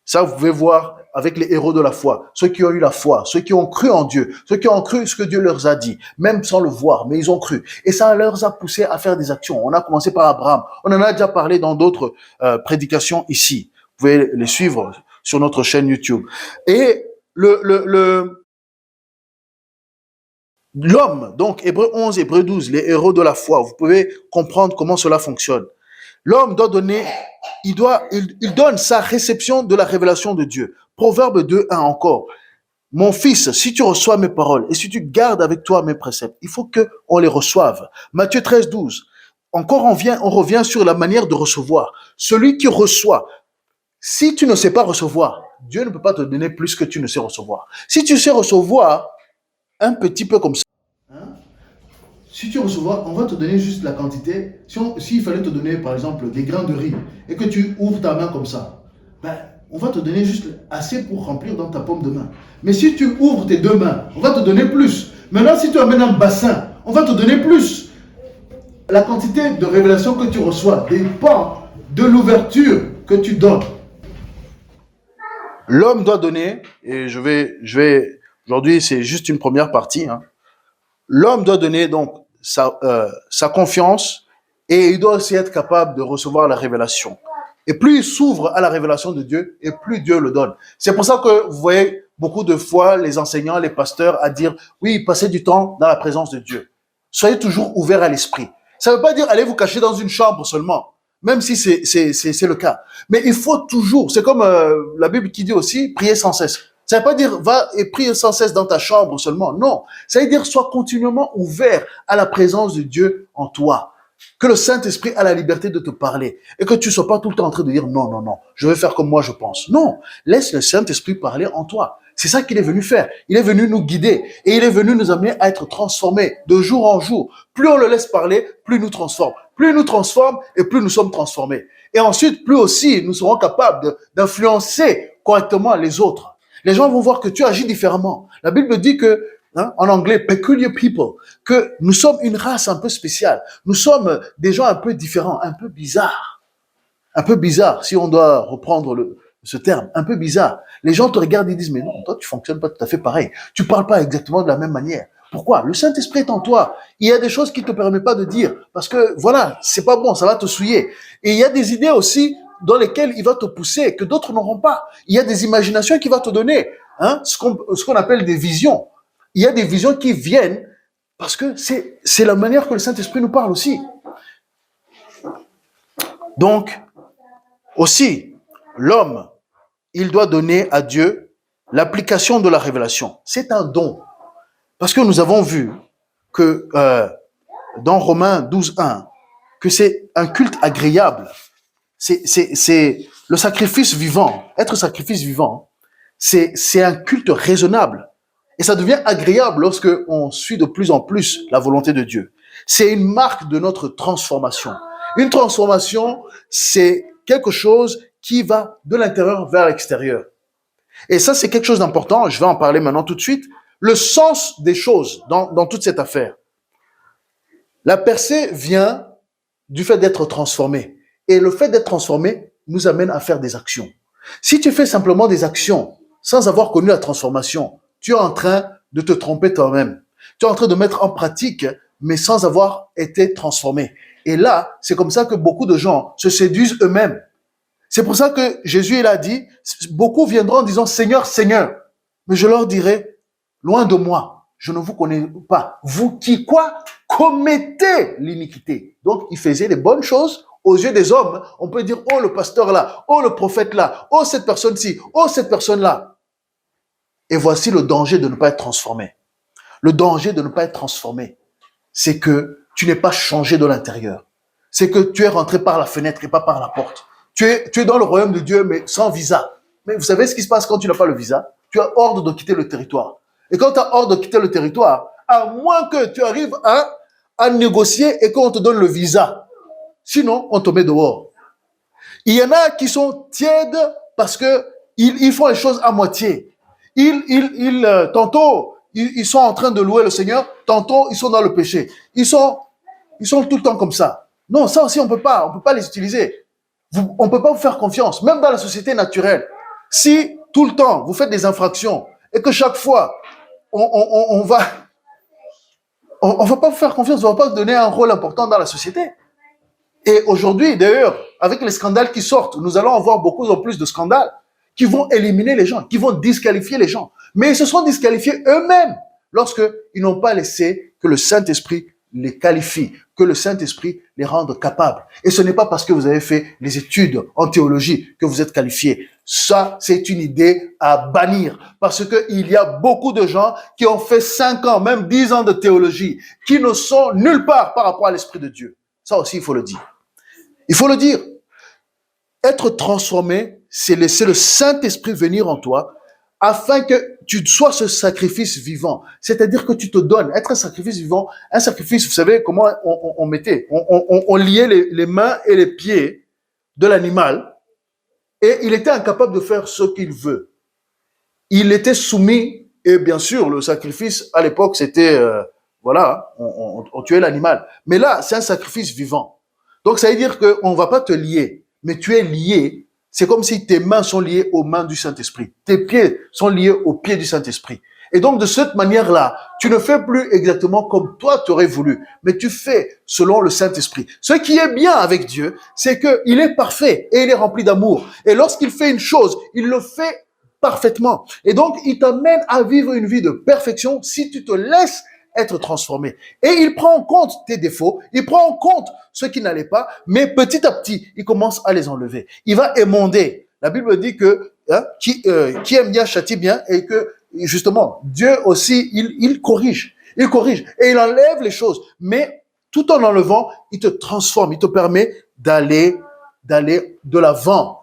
Ça, vous pouvez voir avec les héros de la foi, ceux qui ont eu la foi, ceux qui ont cru en Dieu, ceux qui ont cru ce que Dieu leur a dit, même sans le voir, mais ils ont cru. Et ça leur a poussé à faire des actions. On a commencé par Abraham. On en a déjà parlé dans d'autres prédications ici. Vous pouvez les suivre sur notre chaîne YouTube. Et l'homme, donc Hébreux 11, Hébreux 12, les héros de la foi, vous pouvez comprendre comment cela fonctionne. L'homme doit donner, il donne sa réception de la révélation de Dieu. Proverbe 2, 1 encore. Mon fils, si tu reçois mes paroles et si tu gardes avec toi mes préceptes, il faut qu'on les reçoive. Matthieu 13, 12. Encore on revient sur la manière de recevoir. Celui qui reçoit, si tu ne sais pas recevoir, Dieu ne peut pas te donner plus que tu ne sais recevoir. Si tu sais recevoir, un petit peu comme ça. Si tu reçois, on va te donner juste la quantité. S'il fallait te donner, par exemple, des grains de riz et que tu ouvres ta main comme ça, on va te donner juste assez pour remplir dans ta paume de main. Mais si tu ouvres tes deux mains, on va te donner plus. Maintenant, si tu amènes un bassin, on va te donner plus. La quantité de révélation que tu reçois dépend de l'ouverture que tu donnes. L'homme doit donner, et je vais aujourd'hui, c'est juste une première partie. L'homme doit donner donc sa confiance et il doit aussi être capable de recevoir la révélation. Et plus il s'ouvre à la révélation de Dieu, et plus Dieu le donne. C'est pour ça que vous voyez beaucoup de fois les enseignants, les pasteurs à dire, oui, passez du temps dans la présence de Dieu. Soyez toujours ouverts à l'esprit. Ça ne veut pas dire allez vous cacher dans une chambre seulement, même si c'est le cas. Mais il faut toujours, c'est comme la Bible qui dit aussi, prier sans cesse. Ça ne veut pas dire va et prie sans cesse dans ta chambre seulement. Non. Ça veut dire sois continuellement ouvert à la présence de Dieu en toi. Que le Saint-Esprit a la liberté de te parler. Et que tu ne sois pas tout le temps en train de dire non, je vais faire comme moi je pense. Non. Laisse le Saint-Esprit parler en toi. C'est ça qu'il est venu faire. Il est venu nous guider. Et il est venu nous amener à être transformés de jour en jour. Plus on le laisse parler, plus il nous transforme. Plus il nous transforme et plus nous sommes transformés. Et ensuite, plus aussi nous serons capables d'influencer correctement les autres. Les gens vont voir que tu agis différemment. La Bible dit que, en anglais, peculiar people, que nous sommes une race un peu spéciale. Nous sommes des gens un peu différents, un peu bizarres. Un peu bizarres, si on doit reprendre ce terme, un peu bizarre. Les gens te regardent et disent, mais non, toi, tu fonctionnes pas tout à fait pareil. Tu parles pas exactement de la même manière. Pourquoi? Le Saint-Esprit est en toi. Il y a des choses qu'il te permet pas de dire. Parce que, voilà, c'est pas bon, ça va te souiller. Et il y a des idées aussi dans lesquelles il va te pousser, que d'autres n'auront pas. Il y a des imaginations qu'il va te donner, ce qu'on appelle des visions. Il y a des visions qui viennent parce que c'est la manière que le Saint-Esprit nous parle aussi. Donc, aussi, l'homme, il doit donner à Dieu l'application de la révélation. C'est un don. Parce que nous avons vu que dans Romains 12, 1, que c'est un culte agréable. C'est le sacrifice vivant. Être sacrifice vivant, c'est un culte raisonnable. Et ça devient agréable lorsque on suit de plus en plus la volonté de Dieu. C'est une marque de notre transformation. Une transformation, c'est quelque chose qui va de l'intérieur vers l'extérieur. Et ça, c'est quelque chose d'important. Je vais en parler maintenant tout de suite. Le sens des choses dans toute cette affaire. La percée vient du fait d'être transformé. Et le fait d'être transformé nous amène à faire des actions. Si tu fais simplement des actions sans avoir connu la transformation, tu es en train de te tromper toi-même. Tu es en train de mettre en pratique, mais sans avoir été transformé. Et là, c'est comme ça que beaucoup de gens se séduisent eux-mêmes. C'est pour ça que Jésus, il a dit, beaucoup viendront en disant, Seigneur, Seigneur. Mais je leur dirai, loin de moi, je ne vous connais pas. Vous qui, quoi? Commettez l'iniquité. Donc, ils faisaient les bonnes choses Aux yeux des hommes, on peut dire, oh le pasteur là, oh le prophète là, oh cette personne-ci, oh cette personne-là. Et voici le danger de ne pas être transformé. Le danger de ne pas être transformé, c'est que tu n'es pas changé de l'intérieur. C'est que tu es rentré par la fenêtre et pas par la porte. Tu es dans le royaume de Dieu, mais sans visa. Mais vous savez ce qui se passe quand tu n'as pas le visa? Tu as ordre de quitter le territoire. Et quand tu as ordre de quitter le territoire, à moins que tu arrives à négocier et qu'on te donne le visa. Sinon, on te met dehors. Il y en a qui sont tièdes parce que ils font les choses à moitié. Tantôt, ils sont en train de louer le Seigneur, tantôt, ils sont dans le péché. Ils sont tout le temps comme ça. Non, ça aussi, on peut pas les utiliser. On peut pas vous faire confiance, même dans la société naturelle. Si tout le temps, vous faites des infractions et que chaque fois, on va pas vous faire confiance, on va pas vous donner un rôle important dans la société. Et aujourd'hui, d'ailleurs, avec les scandales qui sortent, nous allons avoir beaucoup en plus de scandales qui vont éliminer les gens, qui vont disqualifier les gens. Mais ils se sont disqualifiés eux-mêmes lorsqu'ils n'ont pas laissé que le Saint-Esprit les qualifie, que le Saint-Esprit les rende capables. Et ce n'est pas parce que vous avez fait les études en théologie que vous êtes qualifiés. Ça, c'est une idée à bannir. Parce qu'il y a beaucoup de gens qui ont fait 5 ans, même 10 ans de théologie, qui ne sont nulle part par rapport à l'Esprit de Dieu. Ça aussi, il faut le dire. Il faut le dire. Être transformé, c'est laisser le Saint-Esprit venir en toi afin que tu sois ce sacrifice vivant. C'est-à-dire que tu te donnes. Être un sacrifice vivant, un sacrifice, vous savez comment on mettait, on liait les mains et les pieds de l'animal et il était incapable de faire ce qu'il veut. Il était soumis et bien sûr, le sacrifice à l'époque, c'était, voilà, on tuait l'animal. Mais là, c'est un sacrifice vivant. Donc, ça veut dire qu'on ne va pas te lier, mais tu es lié. C'est comme si tes mains sont liées aux mains du Saint-Esprit. Tes pieds sont liés aux pieds du Saint-Esprit. Et donc, de cette manière-là, tu ne fais plus exactement comme toi tu aurais voulu, mais tu fais selon le Saint-Esprit. Ce qui est bien avec Dieu, c'est qu'il est parfait et il est rempli d'amour. Et lorsqu'il fait une chose, il le fait parfaitement. Et donc, il t'amène à vivre une vie de perfection si tu te laisses être transformé. Et il prend en compte tes défauts, il prend en compte ce qui n'allait pas, mais petit à petit, il commence à les enlever. Il va émonder. La Bible dit que qui aime bien châtie bien et que justement, Dieu aussi, il corrige. Il corrige et il enlève les choses. Mais tout en enlevant, il te transforme, il te permet d'aller de l'avant.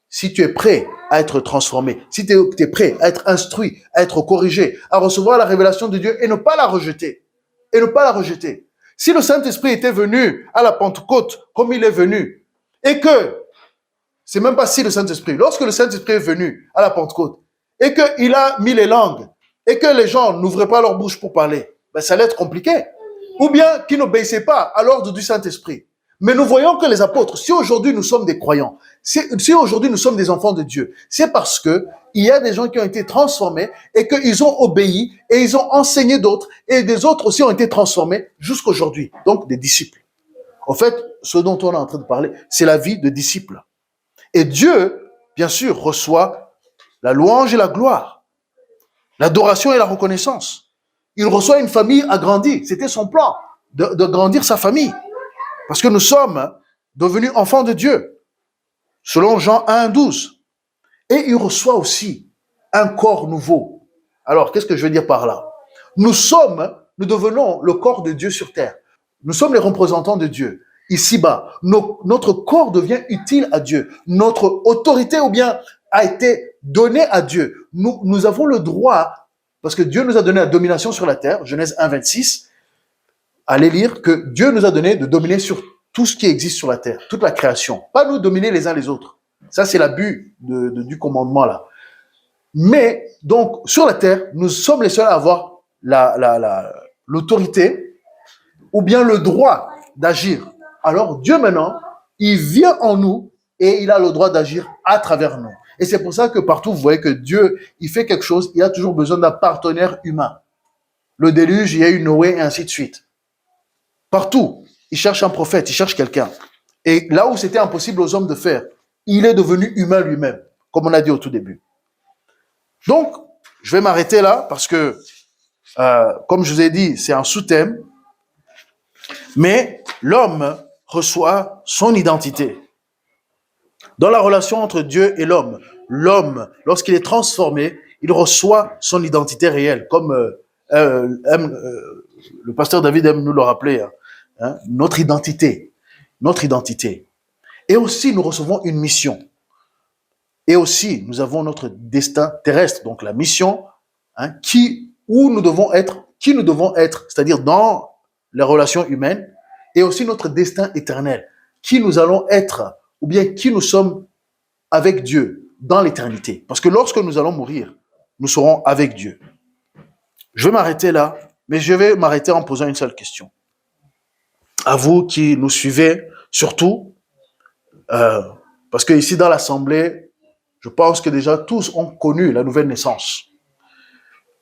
Si tu es prêt à être transformé, si tu es prêt à être instruit, à être corrigé, à recevoir la révélation de Dieu et ne pas la rejeter. Et ne pas la rejeter. Si le Saint-Esprit était venu à la Pentecôte comme il est venu, et que, c'est même pas si le Saint-Esprit, lorsque le Saint-Esprit est venu à la Pentecôte, et qu'il a mis les langues, et que les gens n'ouvraient pas leur bouche pour parler, ben ça allait être compliqué. Ou bien qu'ils n'obéissaient pas à l'ordre du Saint-Esprit. Mais nous voyons que les apôtres, si aujourd'hui nous sommes des croyants, si aujourd'hui nous sommes des enfants de Dieu, c'est parce que il y a des gens qui ont été transformés et qu'ils ont obéi et ils ont enseigné d'autres et des autres aussi ont été transformés jusqu'aujourd'hui. Donc des disciples. En fait, ce dont on est en train de parler, c'est la vie de disciples. Et Dieu, bien sûr, reçoit la louange et la gloire, l'adoration et la reconnaissance. Il reçoit une famille agrandie. C'était son plan, de grandir sa famille. Parce que nous sommes devenus enfants de Dieu, selon Jean 1,12. Et il reçoit aussi un corps nouveau. Alors, qu'est-ce que je veux dire par là? Nous devenons le corps de Dieu sur terre. Nous sommes les représentants de Dieu. Ici-bas, notre corps devient utile à Dieu. Notre autorité ou bien a été donnée à Dieu. Nous avons le droit, parce que Dieu nous a donné la domination sur la terre, Genèse 1,26, allez lire que Dieu nous a donné de dominer sur tout ce qui existe sur la terre, toute la création. Pas nous dominer les uns les autres. Ça, c'est l'abus du commandement là. Mais, donc, sur la terre, nous sommes les seuls à avoir l'autorité ou bien le droit d'agir. Alors, Dieu maintenant, il vient en nous et il a le droit d'agir à travers nous. Et c'est pour ça que partout, vous voyez que Dieu, il fait quelque chose, il a toujours besoin d'un partenaire humain. Le déluge, il y a eu Noé et ainsi de suite. Partout, il cherche un prophète, il cherche quelqu'un. Et là où c'était impossible aux hommes de faire, il est devenu humain lui-même, comme on a dit au tout début. Donc, je vais m'arrêter là parce que, comme je vous ai dit, c'est un sous-thème. Mais l'homme reçoit son identité. Dans la relation entre Dieu et l'homme, lorsqu'il est transformé, il reçoit son identité réelle, comme le pasteur David aime nous le rappeler, notre identité. Et aussi, nous recevons une mission. Et aussi, nous avons notre destin terrestre, donc la mission, qui nous devons être, c'est-à-dire dans les relations humaines, et aussi notre destin éternel, qui nous allons être, ou bien qui nous sommes avec Dieu dans l'éternité. Parce que lorsque nous allons mourir, nous serons avec Dieu. Je vais m'arrêter là, mais je vais m'arrêter en posant une seule question. À vous qui nous suivez, surtout, parce que ici dans l'Assemblée, je pense que déjà tous ont connu la nouvelle naissance.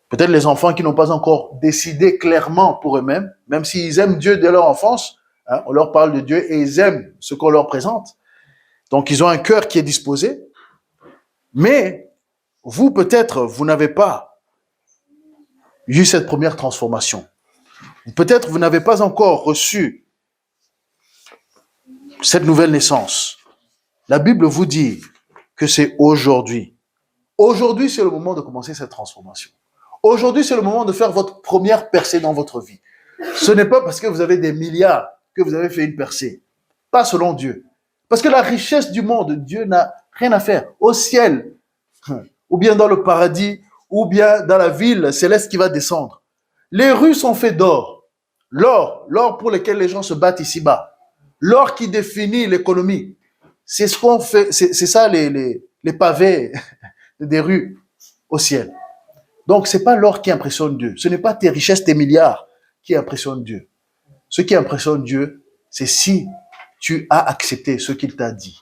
Peut-être les enfants qui n'ont pas encore décidé clairement pour eux-mêmes, même s'ils aiment Dieu dès leur enfance, on leur parle de Dieu et ils aiment ce qu'on leur présente. Donc, ils ont un cœur qui est disposé. Mais vous, peut-être, vous n'avez pas eu cette première transformation. Peut-être vous n'avez pas encore reçu cette nouvelle naissance. La Bible vous dit que c'est aujourd'hui. Aujourd'hui, c'est le moment de commencer cette transformation. Aujourd'hui, c'est le moment de faire votre première percée dans votre vie. Ce n'est pas parce que vous avez des milliards que vous avez fait une percée. Pas selon Dieu. Parce que la richesse du monde, Dieu n'a rien à faire. Au ciel, ou bien dans le paradis, ou bien dans la ville céleste qui va descendre. Les rues sont faites d'or. L'or pour lequel les gens se battent ici-bas. L'or qui définit l'économie. C'est ce qu'on fait, c'est ça les pavés des rues au ciel. Donc, ce n'est pas l'or qui impressionne Dieu. Ce n'est pas tes richesses, tes milliards qui impressionnent Dieu. Ce qui impressionne Dieu, c'est si tu as accepté ce qu'il t'a dit,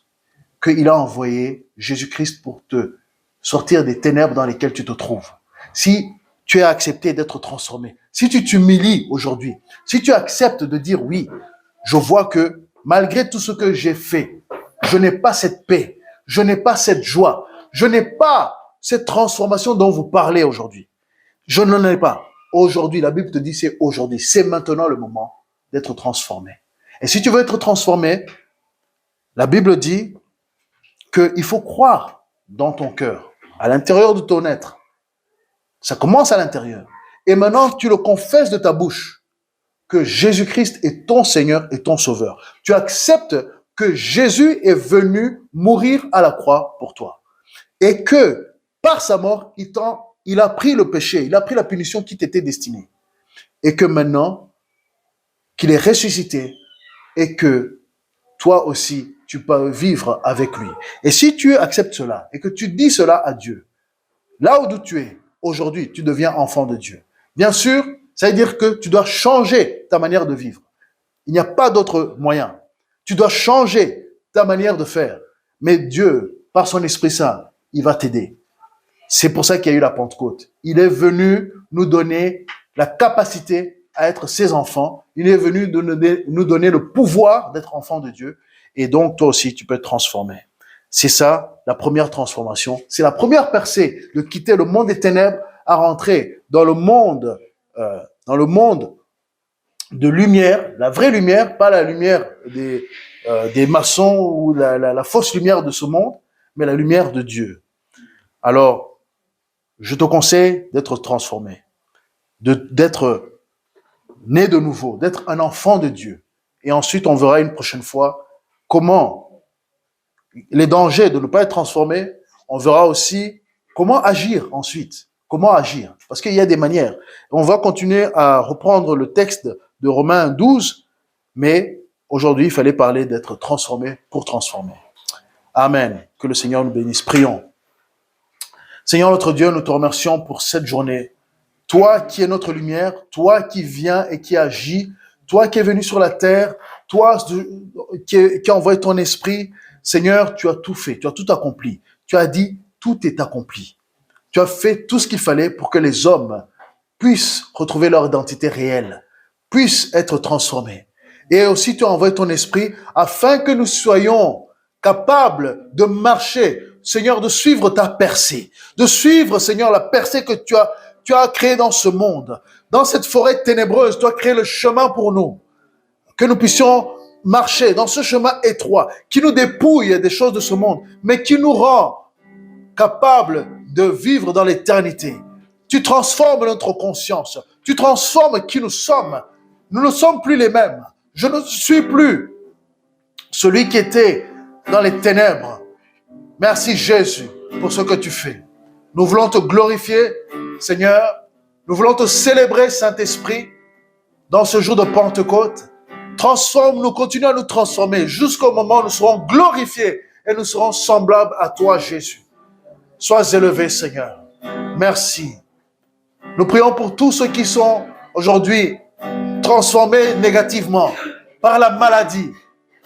qu'il a envoyé Jésus-Christ pour te sortir des ténèbres dans lesquelles tu te trouves. Si tu as accepté d'être transformé, si tu t'humilies aujourd'hui, si tu acceptes de dire oui, je vois que malgré tout ce que j'ai fait, je n'ai pas cette paix, je n'ai pas cette joie, je n'ai pas cette transformation dont vous parlez aujourd'hui. Je n'en ai pas. Aujourd'hui, la Bible te dit c'est aujourd'hui, c'est maintenant le moment d'être transformé. Et si tu veux être transformé, la Bible dit qu'il faut croire dans ton cœur, à l'intérieur de ton être. Ça commence à l'intérieur. Et maintenant, tu le confesses de ta bouche que Jésus-Christ est ton Seigneur et ton Sauveur. Tu acceptes que Jésus est venu mourir à la croix pour toi. Et que par sa mort, il a pris le péché, il a pris la punition qui t'était destinée. Et que maintenant, qu'il est ressuscité et que toi aussi, tu peux vivre avec lui. Et si tu acceptes cela et que tu dis cela à Dieu, là où tu es, aujourd'hui, tu deviens enfant de Dieu. Bien sûr, ça veut dire que tu dois changer ta manière de vivre. Il n'y a pas d'autre moyen. Tu dois changer ta manière de faire. Mais Dieu, par son Esprit Saint, il va t'aider. C'est pour ça qu'il y a eu la Pentecôte. Il est venu nous donner la capacité à être ses enfants. Il est venu nous donner le pouvoir d'être enfants de Dieu. Et donc, toi aussi, tu peux te transformer. C'est ça, la première transformation. C'est la première percée de quitter le monde des ténèbres à rentrer dans le monde de lumière, la vraie lumière, pas la lumière des maçons ou la fausse lumière de ce monde, mais la lumière de Dieu. Alors, je te conseille d'être transformé, d'être né de nouveau, d'être un enfant de Dieu. Et ensuite, on verra une prochaine fois comment les dangers de ne pas être transformé. On verra aussi comment agir ensuite. Comment agir? Parce qu'il y a des manières. On va continuer à reprendre le texte de Romains 12, mais aujourd'hui, il fallait parler d'être transformé pour transformer. Amen. Que le Seigneur nous bénisse. Prions. Seigneur notre Dieu, nous te remercions pour cette journée. Toi qui es notre lumière, toi qui viens et qui agis, toi qui es venu sur la terre, toi qui as envoyé ton esprit, Seigneur, tu as tout fait, tu as tout accompli. Tu as dit, tout est accompli. Tu as fait tout ce qu'il fallait pour que les hommes puissent retrouver leur identité réelle, puissent être transformés. Et aussi, tu as envoyé ton esprit afin que nous soyons capables de marcher, Seigneur, de suivre ta percée, de suivre, Seigneur, la percée que tu as créée dans ce monde. Dans cette forêt ténébreuse, tu as créé le chemin pour nous. Que nous puissions marcher dans ce chemin étroit, qui nous dépouille des choses de ce monde, mais qui nous rend capables de vivre dans l'éternité. Tu transformes notre conscience, tu transformes qui nous sommes. Nous ne sommes plus les mêmes. Je ne suis plus celui qui était dans les ténèbres. Merci Jésus pour ce que tu fais. Nous voulons te glorifier, Seigneur. Nous voulons te célébrer, Saint-Esprit, dans ce jour de Pentecôte. Transforme-nous, continue à nous transformer jusqu'au moment où nous serons glorifiés et nous serons semblables à toi, Jésus. Sois élevé, Seigneur. Merci. Nous prions pour tous ceux qui sont aujourd'hui transformés négativement par la maladie,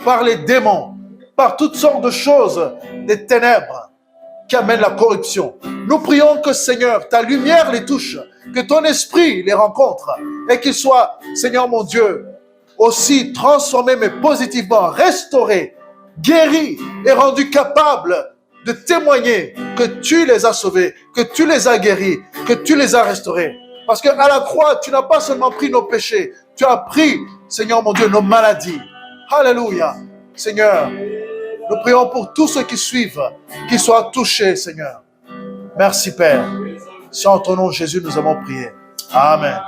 par les démons, par toutes sortes de choses, des ténèbres qui amènent la corruption. Nous prions que, Seigneur, ta lumière les touche, que ton esprit les rencontre et qu'ils soient, Seigneur mon Dieu, aussi transformés mais positivement, restaurés, guéris et rendus capables de témoigner que tu les as sauvés, que tu les as guéris, que tu les as restaurés. Parce qu'à la croix, tu n'as pas seulement pris nos péchés, tu as pris, Seigneur mon Dieu, nos maladies. Alléluia. Seigneur, nous prions pour tous ceux qui suivent, qu'ils soient touchés, Seigneur. Merci, Père. C'est en ton nom, Jésus, nous avons prié. Amen.